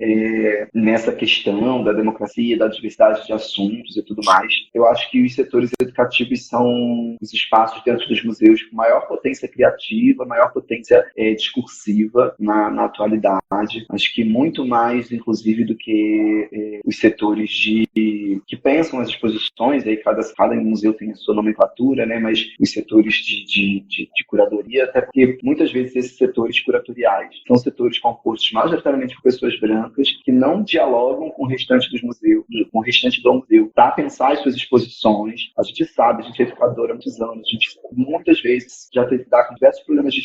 Nessa questão da democracia, da diversidade de assuntos e tudo mais. Eu acho que os setores educativos são os espaços dentro dos museus com maior potência criativa, maior potência discursiva na atualidade. Acho que muito mais, inclusive, do que os setores que pensam as exposições, aí cada museu tem a sua nomenclatura, né? Mas os setores de curadoria, até porque muitas vezes esses setores curatoriais são setores compostos majoritariamente por pessoas brancas que não dialogam com o restante dos museus, com o restante do museu, para pensar as suas exposições. A gente sabe, a gente é educadora há muitos anos, a gente muitas vezes já teve que lidar com diversos problemas de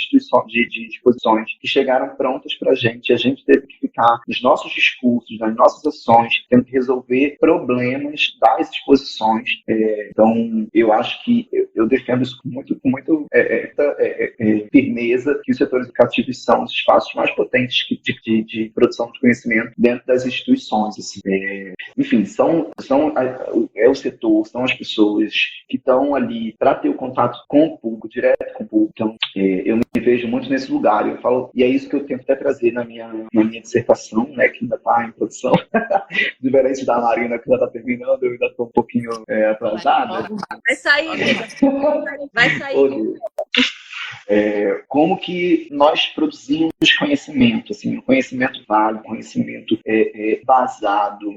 exposições que chegaram prontas para a gente teve que ficar nos nossos discursos, nas nossas ações, tendo que resolver problemas das exposições. Então, eu acho que eu defendo isso com muito firmeza, que os setores educativos são os espaços mais potentes de produção de conhecimento dentro das instituições. Assim. Enfim, é o setor, são as pessoas que estão ali para ter o contato com o público, direto com o público. Então, eu me vejo muito nesse lugar. Eu falo, e é isso que eu tento até trazer na minha dissertação, né, que ainda está em produção, diferente da Marina, que já está terminando, eu ainda estou um pouquinho atrasada. Vai sair, amiga. Vai sair. como que nós produzimos conhecimento, assim, um conhecimento válido, conhecimento basado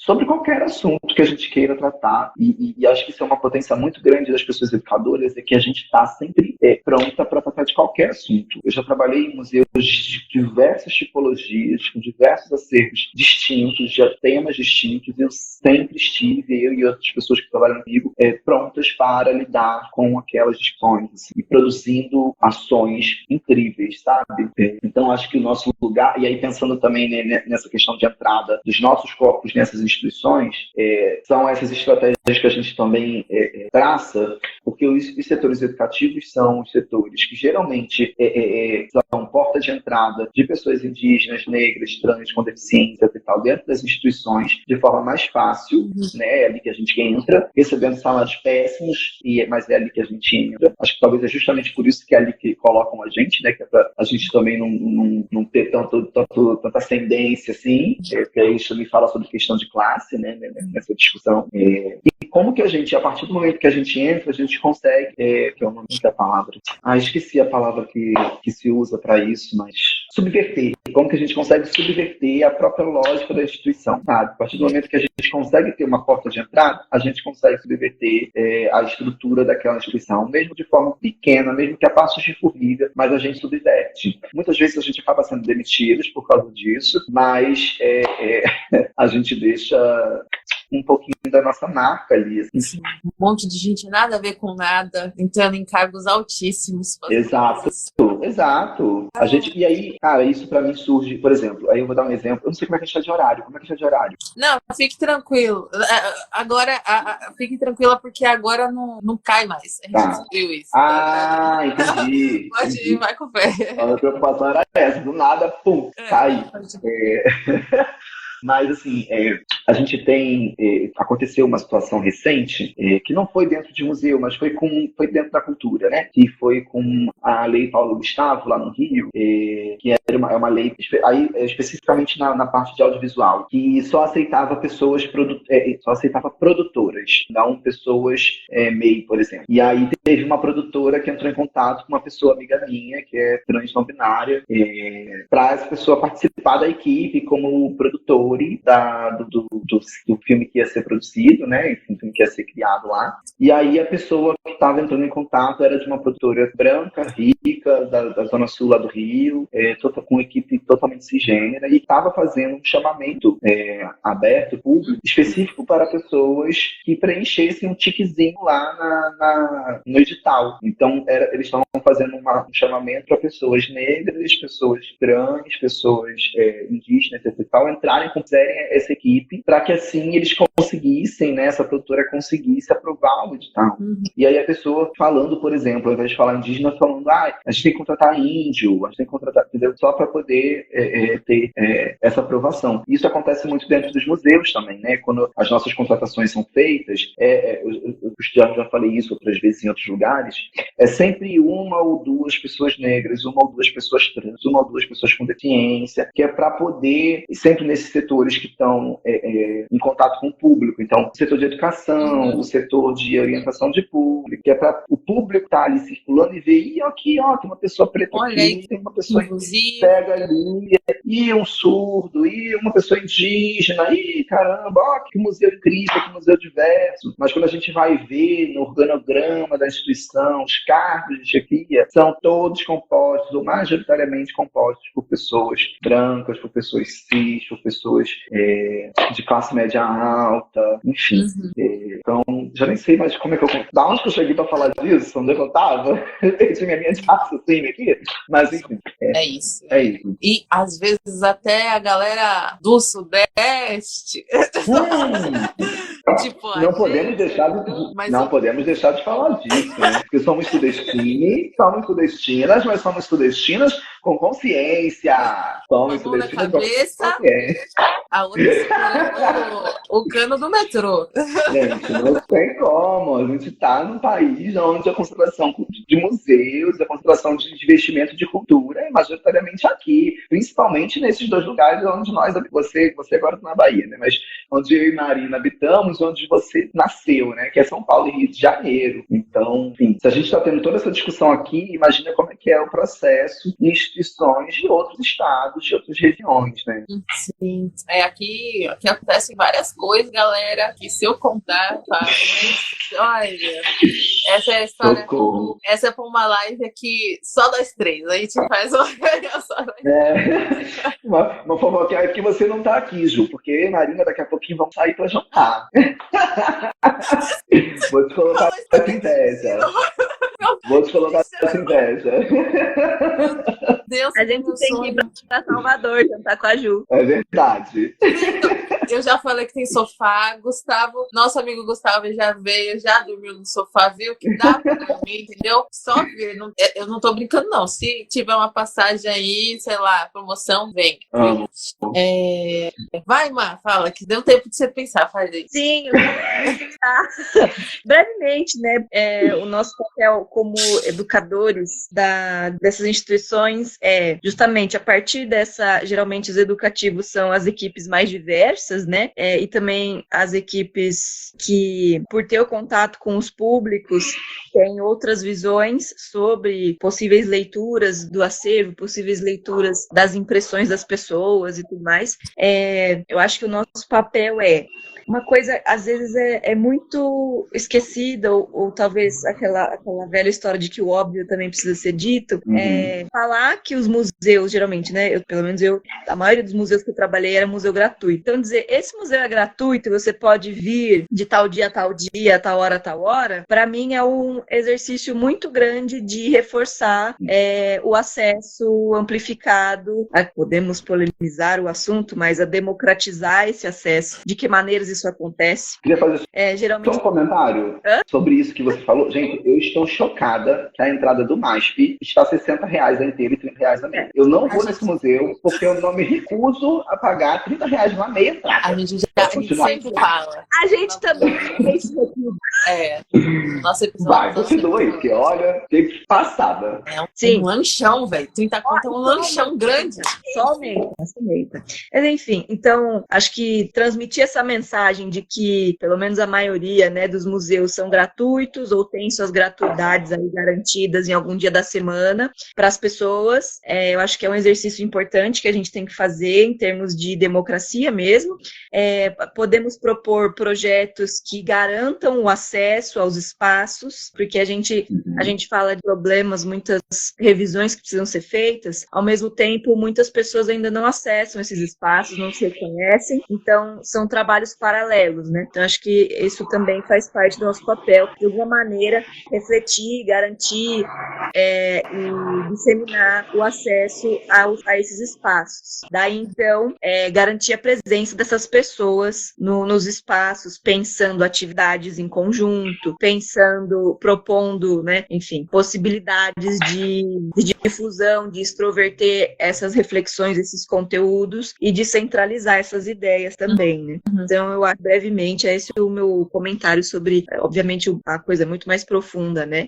sobre qualquer assunto que a gente queira tratar. E acho que isso é uma potência muito grande das pessoas educadoras, é que a gente está sempre pronta para tratar de qualquer assunto. Eu já trabalhei em museus de diversas tipologias, com diversos acervos distintos, de temas distintos, e eu sempre estive, eu e outras pessoas que trabalham comigo, prontas para lidar com aquelas discussões, assim, e produzindo ações incríveis, sabe? Então, acho que o nosso lugar, e aí pensando também, né, nessa questão de entrada dos nossos corpos nessas instituições, são essas estratégias que a gente também traça, porque os setores educativos são os setores que geralmente são porta de entrada de pessoas indígenas, negras, trans, com deficiências e tal, dentro das instituições, de forma mais fácil, né? É ali que a gente entra, recebendo salários péssimos, mas é ali que a gente entra. Acho que talvez é justamente por isso que é ali que colocam a gente, né? Que é pra a gente também não ter tanta ascendência, assim, porque aí isso me fala sobre questão de classe, né? Nessa discussão. E como que a gente, a partir do momento que a gente entra, a gente consegue, que é o nome da palavra. Esqueci a palavra que se usa para isso, mas subverter. Como que a gente consegue subverter a própria lógica da instituição, sabe? A partir do momento que a gente consegue ter uma porta de entrada, a gente consegue subverter a estrutura daquela instituição, mesmo de forma pequena, mesmo que a passos de formiga, mas a gente subverte. Muitas vezes a gente acaba sendo demitidos por causa disso, mas a gente deixa um pouquinho da nossa marca ali. Assim. Um monte de gente nada a ver com nada, entrando em cargos altíssimos. Exato. E aí, cara, isso pra mim surge, por exemplo, aí eu vou dar um exemplo, eu não sei como é que a gente tá de horário. Como é que a gente tá de horário? Não, fique tranquilo. Agora, fique tranquila, porque agora não cai mais. A gente descobriu isso. Entendi. Pode ir, vai com fé. A preocupação era essa, do nada, pum, cai. Mas, assim, a gente tem... aconteceu uma situação recente, que não foi dentro de museu, mas foi dentro da cultura, né? Que foi com a Lei Paulo Gustavo, lá no Rio, que era uma lei, aí, especificamente na parte de audiovisual, que só aceitava só aceitava produtoras, não pessoas MEI, por exemplo. E aí teve uma produtora que entrou em contato com uma pessoa amiga minha, que é trans não binária, para essa pessoa participar da equipe como produtor do filme que ia ser produzido, né? Enfim, o filme que ia ser criado lá. E aí a pessoa que estava entrando em contato era de uma produtora branca, rica, da Zona Sul lá do Rio, com uma equipe totalmente cisgênera, e estava fazendo um chamamento aberto, público, específico para pessoas que preenchessem um tiquezinho lá no edital. Então, eles estavam fazendo um chamamento para pessoas negras, pessoas trans, pessoas indígenas e tal, entrarem, fizerem essa equipe, para que assim eles conseguissem, né, essa produtora conseguisse aprovar o edital. E aí a pessoa falando, por exemplo, ao invés de falar indígena, falando, a gente tem que contratar índio, a gente tem que contratar, entendeu? Só para poder ter essa aprovação. Isso acontece muito dentro dos museus também, né? Quando as nossas contratações são feitas, eu já falei isso outras vezes em outros lugares, é sempre uma ou duas pessoas negras, uma ou duas pessoas trans, uma ou duas pessoas com deficiência, que é para poder, sempre nesses setores que estão em contato com o público. Então, o setor de educação, o setor de orientação de público, que é para o público estar ali circulando e ver, e aqui, ó, tem uma pessoa preta aqui, tem uma pessoa cega ali, e um surdo, e uma pessoa indígena, e caramba, ó, que museu incrível, que museu diverso. Mas quando a gente vai ver no organograma da instituição, os cargos de chefia são todos compostos, ou majoritariamente compostos por pessoas brancas, por pessoas cis, por pessoas de classe média alta, enfim. Então, já nem sei mais como é que eu... Da onde que eu cheguei pra falar disso? Onde eu tava? Eu perdi minha linha de raciocínio aqui. Mas, enfim. É isso. E, às vezes, até a galera do Sudeste... Tipo, não podemos deixar de falar disso, né? Porque somos sudestinas, mas somos sudestinas com consciência. Somos sudestinas com consciência. A outra segurando o cano do metrô. Gente, não tem como. A gente tá num país onde a conservação de museus, a concentração de investimento de cultura é majoritariamente aqui, principalmente nesses dois lugares onde você agora está na Bahia, né? Mas onde eu e Marina habitamos, onde você nasceu, né? Que é São Paulo e Rio de Janeiro. Então, enfim, se a gente está tendo toda essa discussão aqui, imagina como é que é o processo em instituições de outros estados, de outras regiões, né? Sim. Aqui acontecem várias coisas, galera, que se eu contar, tá? Mas, olha, essa é a história. Socorro. Essa é pra uma live aqui só nós três. A gente faz uma só nós três. Uma fofoca é que você não tá aqui, Ju, porque eu e Marina daqui a pouquinho vão sair pra jantar. Vou te colocar essa inveja. Vou te colocar essa inveja. Deus, A gente tem que ir pra Salvador jantar com a Ju. É verdade. Eu já falei que tem sofá. Gustavo, nosso amigo Gustavo já veio, já dormiu no sofá, viu que dá pra dormir, entendeu? Só ver. Eu não tô brincando, não. Se tiver uma passagem aí, sei lá, promoção, vem. Amo. Vai, Má, fala, que deu tempo de você pensar, faz isso. Sim, eu vou pensar brevemente, né? O nosso papel como educadores dessas instituições é justamente a partir geralmente os educativos são as equipes mais diversas, né? E também as equipes que, por ter o contato com os públicos, têm outras visões sobre possíveis leituras do acervo, possíveis leituras das impressões das pessoas e tudo mais. Eu acho que o nosso papel uma coisa, às vezes, é muito esquecida, ou talvez aquela velha história de que o óbvio também precisa ser dito, falar que os museus, geralmente, né, pelo menos a maioria dos museus que eu trabalhei era museu gratuito. Então, dizer, esse museu é gratuito, você pode vir de tal dia, tal hora, para mim é um exercício muito grande de reforçar o acesso amplificado, podemos polemizar o assunto, mas a democratizar esse acesso, de que maneiras isso acontece. Queria fazer geralmente... só um comentário sobre isso que você falou. Gente, eu estou chocada que a entrada do MASP está R$60 a inteira e R$30 a meia. Eu não vou nesse museu porque eu não me recuso a pagar R$30 uma meia entrada. A gente sempre fala. A gente também tem esse recurso. Nosso episódio. Vai, continue, porque olha, que passada. Um lanchão, velho. 30 conto é um lanchão grande. Só aumenta. Mas enfim, então, acho que transmitir essa mensagem de que, pelo menos a maioria, né, dos museus são gratuitos ou têm suas gratuidades aí garantidas em algum dia da semana para as pessoas. Eu acho que é um exercício importante que a gente tem que fazer em termos de democracia mesmo. Podemos propor projetos que garantam o acesso aos espaços, porque a gente fala de problemas, muitas revisões que precisam ser feitas, ao mesmo tempo, muitas pessoas ainda não acessam esses espaços, não se reconhecem, então são trabalhos paralelos, né? Então, acho que isso também faz parte do nosso papel, de alguma maneira, refletir, garantir e disseminar o acesso a esses espaços. Daí, então, garantir a presença dessas pessoas nos espaços, pensando atividades em conjunto, propondo, né, enfim, possibilidades de difusão, de extroverter essas reflexões, esses conteúdos e de centralizar essas ideias também, né? Então, eu acho, brevemente, esse é o meu comentário sobre, obviamente, a coisa muito mais profunda, né?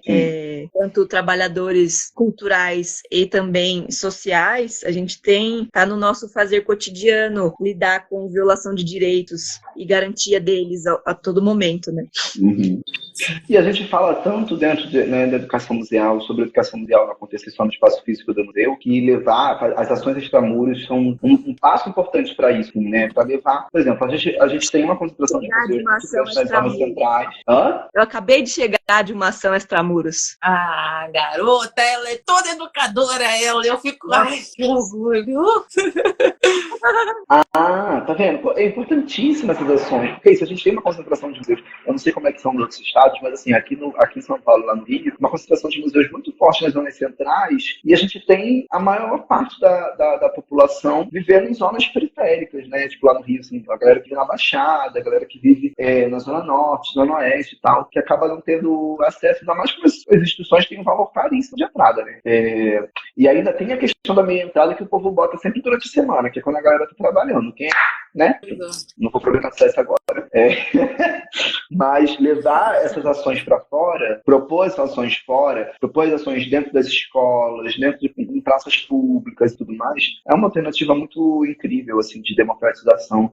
Tanto trabalhadores culturais e também sociais, a gente tá no nosso fazer cotidiano lidar com violação de direitos e garantia deles a todo momento, né? E a gente fala tanto dentro da educação museal, sobre a educação museal não acontecer só no espaço físico do museu, que levar as ações extramuros são um passo importante para isso, né? Para levar, por exemplo, a gente tem uma concentração de museus nas zonas centrais. Eu acabei de chegar de uma ação extramuros. Ah, garota, ela é toda educadora, eu fico, ai, que orgulho. Tá vendo? É importantíssima essas ações, porque isso, a gente tem uma concentração de museus, eu não sei como é que são nos outros estados, mas assim, aqui em São Paulo, lá no Rio, uma concentração de museus muito forte nas zonas centrais, e a gente tem a maior parte da população vivendo em zonas periféricas, né? Tipo lá no Rio, assim, a galera que vive na Baixada, a galera que vive na Zona Norte, Zona Oeste e tal, que acaba não tendo acesso, ainda mais porque as instituições têm um valor caríssimo de entrada, né? E ainda tem a questão da meia entrada que o povo bota sempre durante a semana, que é quando a galera tá trabalhando. Quem né? Não vou problematizar isso agora. Mas levar essas ações para fora, propor essas ações fora, propor as ações dentro das escolas, dentro de praças públicas e tudo mais, é uma alternativa muito incrível, assim, de democratização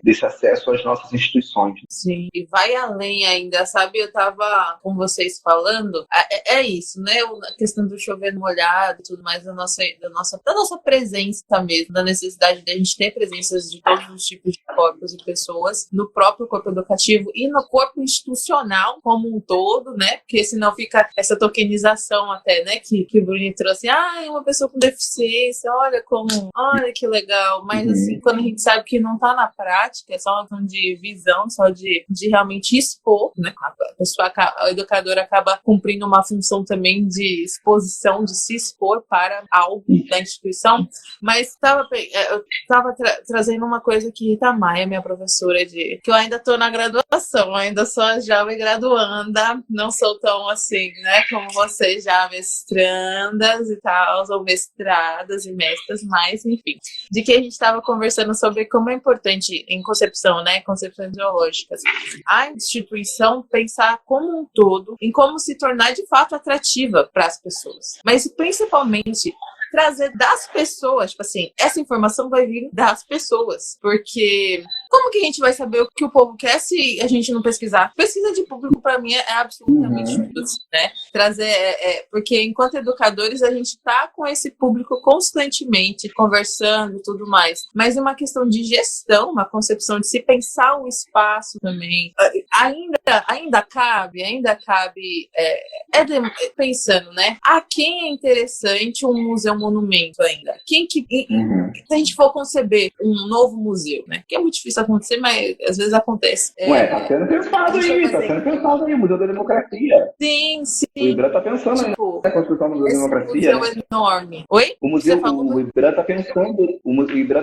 desse acesso às nossas instituições. Sim, e vai além ainda, sabe? Eu tava com vocês falando, é isso, né? A questão do chover no molhado e tudo mais, da nossa presença mesmo, da necessidade de a gente ter presenças de todos os tipos de corpos e pessoas no próprio corpo educativo e no corpo institucional como um todo, né? Porque senão fica essa tokenização até, né? Que o Bruni trouxe, uma pessoa com deficiência, olha que legal, mas assim, quando a gente sabe que não tá na prática, é só uma questão de visão, só de realmente expor, né? A educadora acaba cumprindo uma função também de exposição, de se expor para algo da instituição, mas eu estava trazendo uma coisa que Rita Maia, minha professora, que eu ainda estou na graduação, ainda sou a jovem graduanda, não sou tão assim, né, como vocês já mestrandas e tal, ou mestradas e mestras, mas enfim, de que a gente estava conversando sobre como é importante em concepção, né, concepções ideológicas, a instituição pensar como um todo em como se tornar de fato atrativa para as pessoas, mas principalmente trazer das pessoas, tipo assim, essa informação vai vir das pessoas, porque como que a gente vai saber o que o povo quer se a gente não pesquisar? Pesquisa de público, para mim, é absolutamente tudo, né? Trazer, porque enquanto educadores, a gente tá com esse público constantemente, conversando e tudo mais, mas é uma questão de gestão, uma concepção de se pensar o espaço também, ainda cabe, pensando, né? A quem é interessante um museu monumento ainda? Se a gente for conceber um novo museu, né? Que é muito difícil acontecer, mas às vezes acontece. Tá sendo pensado aí, o Museu da Democracia. Sim. O IBRAM tá pensando aí na construção do Museu da Democracia. Museu enorme. Oi? O IBRAM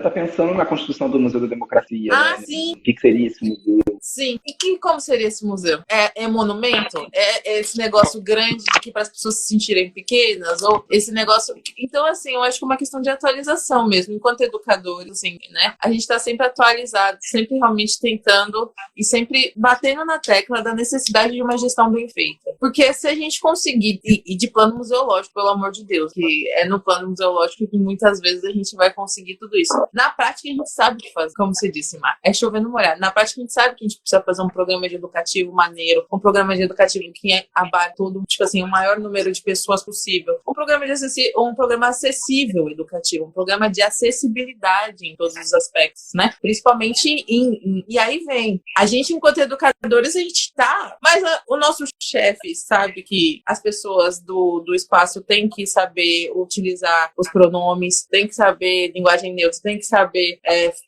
tá pensando na construção do Museu da Democracia. Né? Sim. O que seria esse museu? Sim. E como seria esse museu? É monumento? É esse negócio grande que para as pessoas se sentirem pequenas? Ou esse negócio... Então, assim, eu acho que é uma questão de atualização mesmo. Enquanto educadores, assim, né? A gente está sempre atualizado, sempre realmente tentando e sempre batendo na tecla da necessidade de uma gestão bem feita. Porque se a gente conseguir, e de plano museológico, pelo amor de Deus, que é no plano museológico que muitas vezes a gente vai conseguir tudo isso. Na prática, a gente sabe o que fazer, como você disse, Mar. É chover no molhado. Na prática, a gente sabe que a gente precisa fazer um programa de educativo maneiro, um programa de educativo que abarque todo, tipo assim, o maior número de pessoas possível. Um programa acessível educativo, um programa de acessibilidade em todos os aspectos, né? Principalmente e aí vem, a gente enquanto educadores, a gente tá, mas o nosso chefe sabe que as pessoas do espaço têm que saber utilizar os pronomes, tem que saber linguagem neutra, tem que saber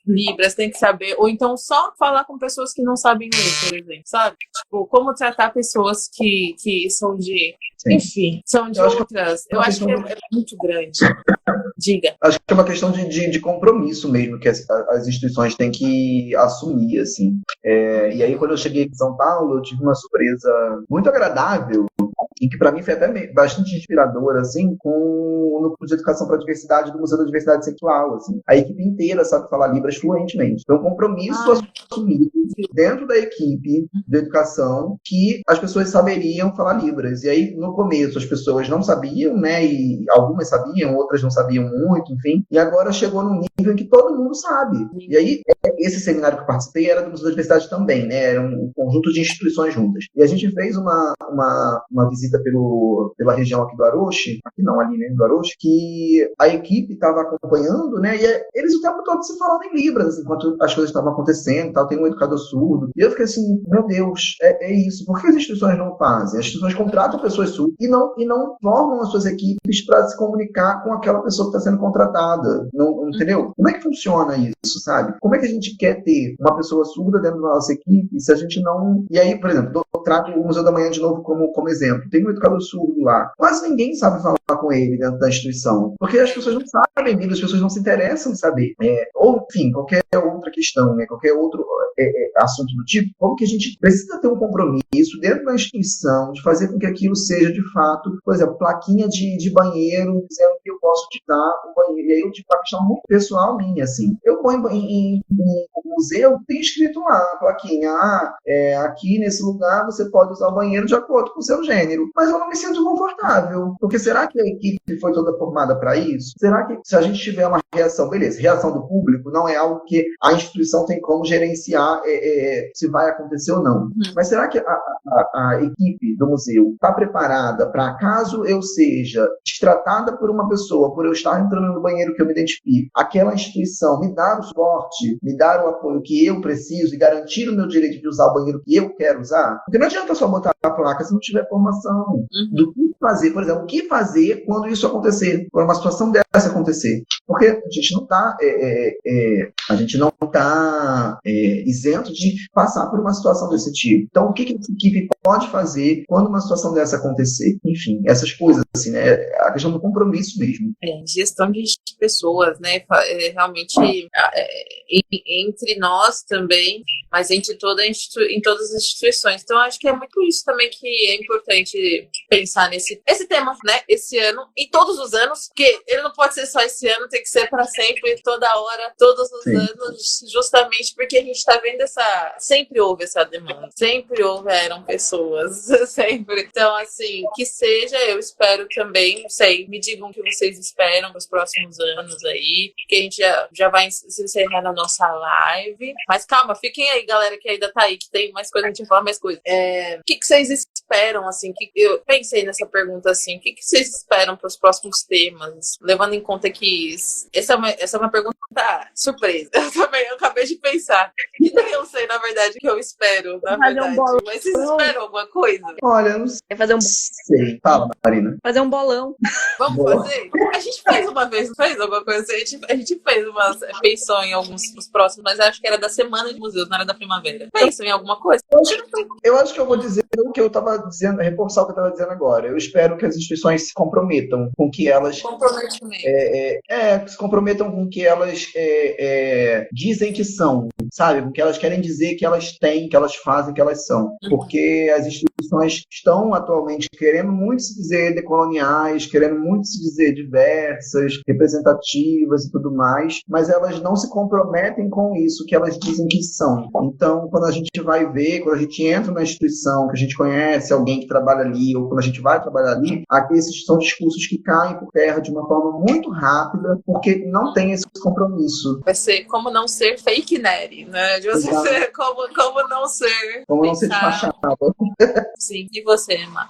libras, tem que saber, ou então só falar com pessoas que não sabem ler, por exemplo, sabe? Tipo, como tratar pessoas que são de... Sim. Enfim, são de outras... Eu acho que é muito grande. Diga. Acho que é uma questão de compromisso mesmo que as instituições têm que assumir, assim. E aí, quando eu cheguei aqui em São Paulo, eu tive uma surpresa muito agradável, e que para mim foi até bastante inspiradora, assim, com o Núcleo de Educação para a Diversidade do Museu da Diversidade Sexual, assim. A equipe inteira sabe falar Libras fluentemente. Então, um compromisso assumido dentro da equipe de educação que as pessoas saberiam falar Libras. E aí, no começo, as pessoas não sabiam, né, e algumas sabiam, outras não sabiam muito, enfim. E agora chegou num nível em que todo mundo sabe. E aí, esse seminário que eu participei era do Museu da Diversidade também, né, era um conjunto de instituições juntas. E a gente fez uma visita pela região aqui do Aroche, aqui não, ali, né, do Aroche, que a equipe estava acompanhando, né, e eles o tempo todo se falando em Libras, assim, enquanto as coisas estavam acontecendo, tal, tem um educador surdo. E eu fiquei assim, meu Deus, é isso. Por que as instituições não fazem? As instituições contratam pessoas surdas e não formam as suas equipes para se comunicar com aquela pessoa que está sendo contratada. Não, entendeu? Como é que funciona isso, sabe? Como é que a gente quer ter uma pessoa surda dentro da nossa equipe se a gente não... E aí, por exemplo, eu trago o Museu da Manhã de novo como exemplo. tem um educador surdo lá. Quase ninguém sabe falar com ele dentro da instituição, porque as pessoas não sabem, as pessoas não se interessam em saber. Ou, enfim, qualquer outra questão, né? Qualquer outro assunto do tipo, como que a gente precisa ter um compromisso dentro da instituição de fazer com que aquilo seja, de fato, por exemplo, plaquinha de banheiro, dizendo que eu posso utilizar o banheiro. E aí eu tive uma questão muito pessoal minha, assim. Eu ponho em museu, tem escrito lá a plaquinha, aqui nesse lugar você pode usar o banheiro de acordo com o seu gênero. Mas eu não me sinto confortável, porque será que a equipe foi toda formada para isso? Será que se a gente tiver uma reação, beleza, reação do público não é algo que a instituição tem como gerenciar se vai acontecer ou não. Mas será que a equipe do museu está preparada para, caso eu seja destratada por uma pessoa, por eu estar entrando no banheiro que eu me identifico, aquela instituição me dar o suporte, me dar o apoio que eu preciso e garantir o meu direito de usar o banheiro que eu quero usar? Porque não adianta só botar a placa se não tiver formação do que fazer, por exemplo, o que fazer quando isso acontecer, quando uma situação dessa acontecer. Porque a gente não está isento de passar por uma situação desse tipo. Então, o que a equipe pode fazer quando uma situação dessa acontecer? Enfim, essas coisas, assim, né? A questão do compromisso mesmo. Gestão de pessoas, né? Realmente, entre nós também, mas em todas as instituições. Então, acho que é muito isso também que é importante pensar esse tema, né? Esse ano, e todos os anos, porque ele não pode ser só esse ano, tem que ser para sempre, toda hora, todos os anos, justamente porque a gente está vendo sempre houve essa demanda, sempre houveram pessoas, sempre. Então, assim, que seja, eu espero também, não sei, me digam o que vocês esperam para os próximos anos aí, que a gente já vai se encerrar na nossa live. Mas calma, fiquem aí, galera, que ainda tá aí, que tem mais coisa, a gente vai falar mais coisa. O que vocês esperam, assim, eu pensei nessa pergunta, assim, o que vocês esperam para os próximos temas, levando em conta que essa é uma pergunta surpresa. Eu acabei de pensar. E nem eu sei, na verdade, o que eu espero, na verdade. Mas vocês esperam alguma coisa? Olha, eu não sei. Quer fazer Sei. Fala, Marina. Fazer um bolão. Vamos fazer? A gente fez uma vez, não fez alguma coisa? A gente pensou em alguns dos próximos, mas acho que era da semana de museus, não era da primavera. Pensam em alguma coisa? Eu acho que eu vou dizer o que eu estava dizendo, reforçar o que eu estava dizendo agora. Eu espero que as instituições se comprometam com que elas... se comprometam com que elas dizem que são, sabe? Com que elas querem dizer que elas têm, que elas fazem, que elas são. Porque as instituições estão atualmente querendo muito se dizer decoloniais, querendo muito se dizer diversas, representativas e tudo mais, mas elas não se comprometem com isso que elas dizem que são. Então, quando a gente vai ver, quando a gente entra na instituição, que a gente conhece alguém que trabalha ali, ou quando a gente vai trabalhar ali, esses são discursos que caem por terra de uma forma muito rápida, porque não tem esse compromisso. Vai ser como não ser fake nerd, né? De você ser como não ser. Como não ser despachado. Sim, e você, Emma?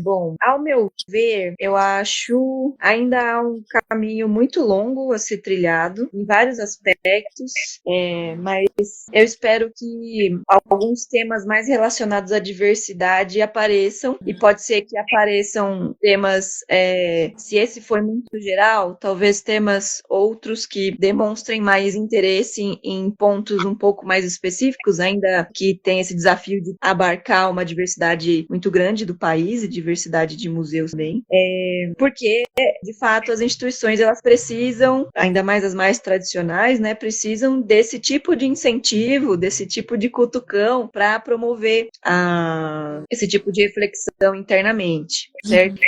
Bom, ao meu ver, eu acho ainda há um caminho muito longo a ser trilhado em vários aspectos, mas eu espero que alguns temas mais relacionados à diversidade apareçam, e pode ser que apareçam temas, se esse for muito geral, talvez temas outros que demonstrem mais interesse em pontos um pouco mais específicos, ainda que tem esse desafio de abarcar uma diversidade muito grande do país e diversidade de museus também, porque, de fato, as instituições elas precisam, ainda mais as mais tradicionais, né, precisam desse tipo de incentivo, desse tipo de cutucão para promover esse tipo de reflexão internamente, certo?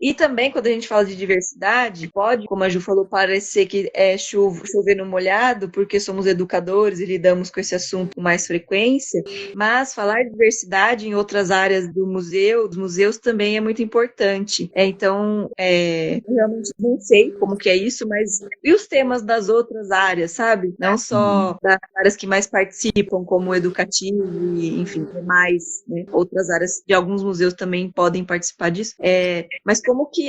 E também, quando a gente fala de diversidade, pode, como a Ju falou, parecer que é chover no molhado, porque somos educadores e lidamos com esse assunto com mais frequência, mas falar de diversidade em outras áreas dos museus também é muito importante. Então, eu realmente não sei como que é isso, mas e os temas das outras áreas, sabe? Não só das áreas que mais participam, como o educativo e, enfim, mais, né? Outras áreas de alguns museus também podem participar disso. disso. Mas como que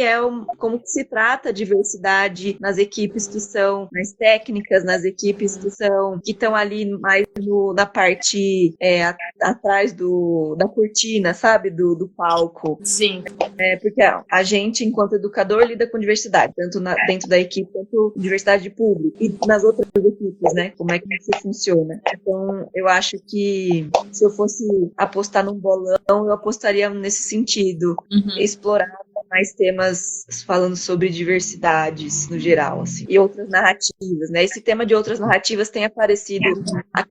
se trata a diversidade nas equipes que são mais técnicas, nas equipes que estão ali mais na parte atrás da cortina, sabe? Do palco. Sim. Porque a gente, enquanto educador, lida com diversidade, tanto dentro da equipe quanto diversidade de público e nas outras equipes, né? Como é que isso funciona. Então, eu acho que se eu fosse apostar num bolão, eu apostaria nesse sentido. Explorar mais temas falando sobre diversidades no geral, assim, e outras narrativas, né? Esse tema de outras narrativas tem aparecido,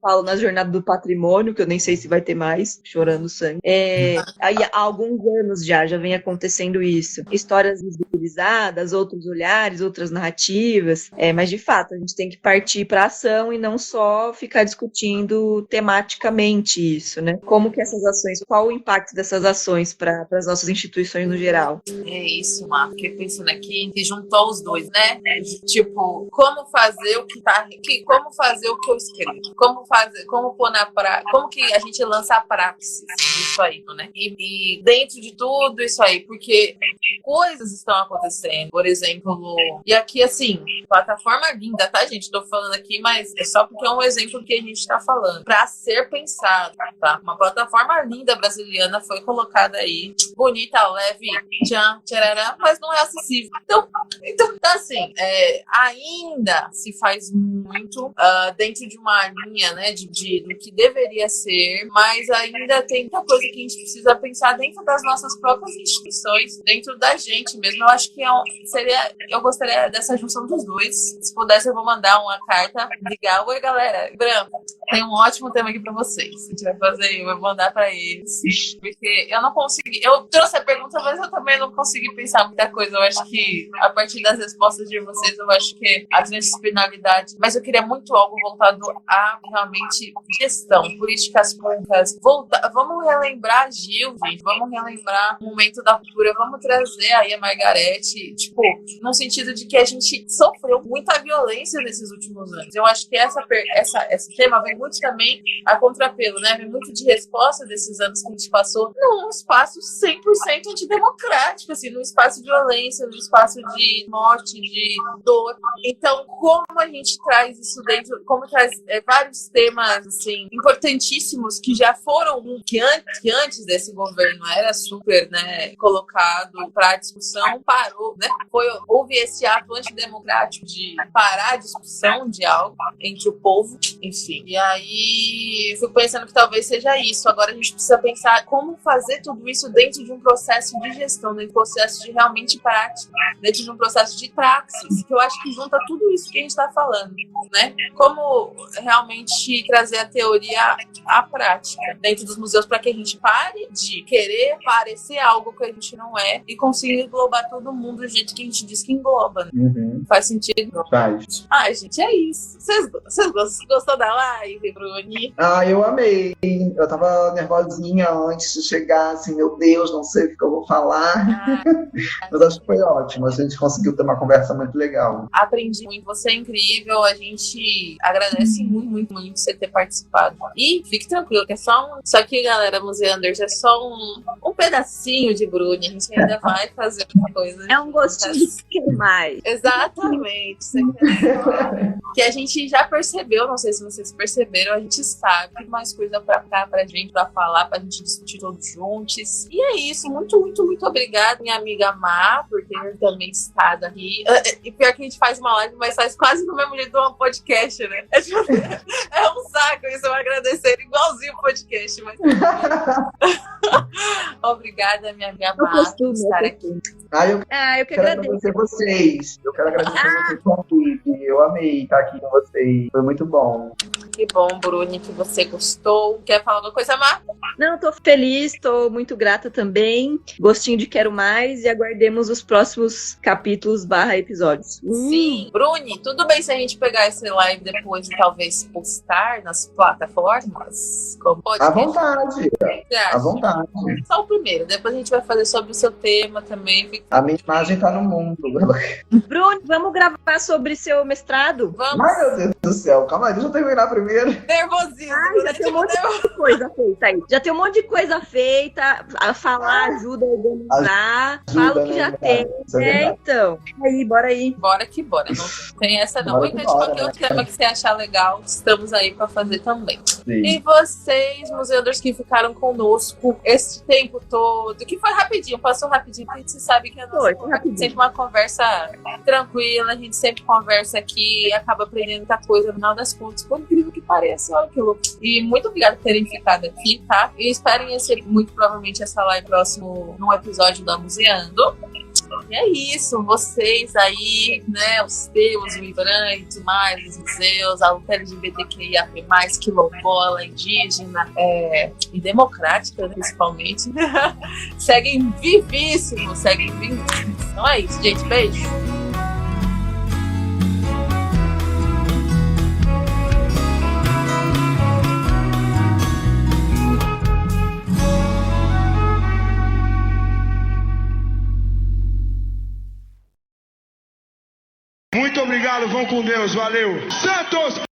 falo na Jornada do Patrimônio, que eu nem sei se vai ter mais, chorando sangue. Aí, há alguns anos já vem acontecendo isso. Histórias visibilizadas, outros olhares, outras narrativas, mas de fato a gente tem que partir para ação e não só ficar discutindo tematicamente isso, né? Como que essas ações, qual o impacto dessas ações para as nossas instituições no geral? É isso, Marco. Fiquei pensando aqui que juntou os dois, né? Tipo, como fazer o que como fazer o que eu escrevo? Como pôr na prática? Como que a gente lança a praxis disso aí, né? E dentro de tudo isso aí, porque coisas estão acontecendo, por exemplo, e aqui, assim, plataforma linda, tá, gente? Tô falando aqui, mas é só porque é um exemplo que a gente tá falando. Pra ser pensado, tá? Uma plataforma linda brasiliana foi colocada aí, bonita, leve, tcharará, mas não é acessível. Então assim, ainda se faz muito dentro de uma linha, né, do que deveria ser, mas ainda tem muita coisa que a gente precisa pensar dentro das nossas próprias instituições, dentro da gente mesmo. Eu acho que eu gostaria dessa junção dos dois. Se pudesse, eu vou mandar uma carta, ligar: oi, galera, Branco, tem um ótimo tema aqui pra vocês. A gente vai fazer, eu vou mandar pra eles, porque eu não consegui, eu trouxe a pergunta, mas eu também não consegui pensar muita coisa. Eu acho que a partir das respostas de vocês, eu acho que a transdisciplinaridade, mas eu queria muito algo voltado a realmente gestão, políticas públicas. Vamos relembrar Gil, gente, vamos relembrar o momento da cultura, vamos trazer aí a Margarete, tipo, no sentido de que a gente sofreu muita violência nesses últimos anos. Eu acho que esse tema vem muito também a contrapelo, né? Vem muito de resposta desses anos que a gente passou num espaço 100% antidemocrático, assim, num espaço de violência, num espaço de morte, de dor. Então, como a gente traz isso dentro, como traz vários temas, assim, importantíssimos que já foram, que antes desse governo era super, né, colocado para discussão, parou, né? Houve esse ato antidemocrático de parar a discussão de algo entre o povo, enfim. E aí, fui pensando que talvez seja isso. Agora a gente precisa pensar como fazer tudo isso dentro de um processo de gestão, dentro de um processo de realmente prática, dentro de um processo de praxis, que eu acho que junta tudo isso que a gente está falando, né? Como realmente trazer a teoria à prática dentro dos museus para que a gente pare de querer parecer algo que a gente não é e consiga englobar todo mundo do jeito que a gente diz que engloba, né? Faz sentido? Faz. Gente, é isso. Vocês gostou da live, Bruni? Eu amei. Eu tava nervosinha antes de chegar, assim, meu Deus, não sei o que eu vou falar. Mas acho que foi ótimo. A gente conseguiu ter uma conversa muito legal. Aprendi muito. Você é incrível. A gente agradece muito, muito, muito você ter participado. E fique tranquilo, que é só Só que, galera, Museanders é só um pedacinho de Bruni. A gente ainda vai fazer outra coisa. É um gostinho de quer mais. Exatamente. Que a gente já percebeu, não sei se vocês perceberam, a gente sabe que mais coisa pra cá, pra gente, pra falar, pra gente discutir todos juntos. E é isso, muito, muito, muito obrigada, minha amiga Má, por ter também estado aqui. E pior que a gente faz uma live, mas faz quase no mesmo jeito de um podcast, né? É um saco isso, eu agradecer igualzinho o podcast, mas... Obrigada, minha amiga Má, por estar aqui. Eu que agradeço. Agradecer vocês. Eu quero agradecer vocês por tudo. Eu amei estar aqui com vocês. Foi muito bom. Que bom, Bruni, que você gostou. Quer falar alguma coisa, Má? Não, tô feliz, tô muito grata também. Gostinho de quero mais e aguardemos os próximos capítulos / episódios. Sim. Bruni, tudo bem se a gente pegar esse live depois e talvez postar nas plataformas? Como pode? À vontade. À vontade. Só o primeiro, depois a gente vai fazer sobre o seu tema também. A minha imagem tá no mundo. Bruni, vamos gravar sobre seu mestrado? Vamos. Ai, meu Deus do céu. Calma aí, deixa eu terminar primeiro. primeiro. Nervosismo, Já tem um monte de coisa feita aí. Já tem um monte de coisa feita. A falar ajuda a organizar. Fala o que já tem. Então. Aí, bora aí. Bora que bora. Não tem essa não. Ou então qualquer outro tema que você achar legal, estamos aí pra fazer também. Sim. E vocês, museadores que ficaram conosco esse tempo todo, que foi rapidinho, passou rapidinho, porque a gente sabe que a nossa é sempre uma conversa tranquila, a gente sempre conversa aqui, acaba aprendendo muita coisa no final das contas, por incrível que pareça, olha que louco. E muito obrigada por terem ficado aqui, tá? E esperem receber muito provavelmente essa live próximo num episódio da Museando. E é isso, vocês aí, né, os teus, o Ibran e tudo mais, os museus, a luta LGBTQIA+, quilombola, indígena e democrática, principalmente, seguem vivíssimos. Então é isso, gente, beijo. Muito obrigado, vão com Deus, valeu. Santos!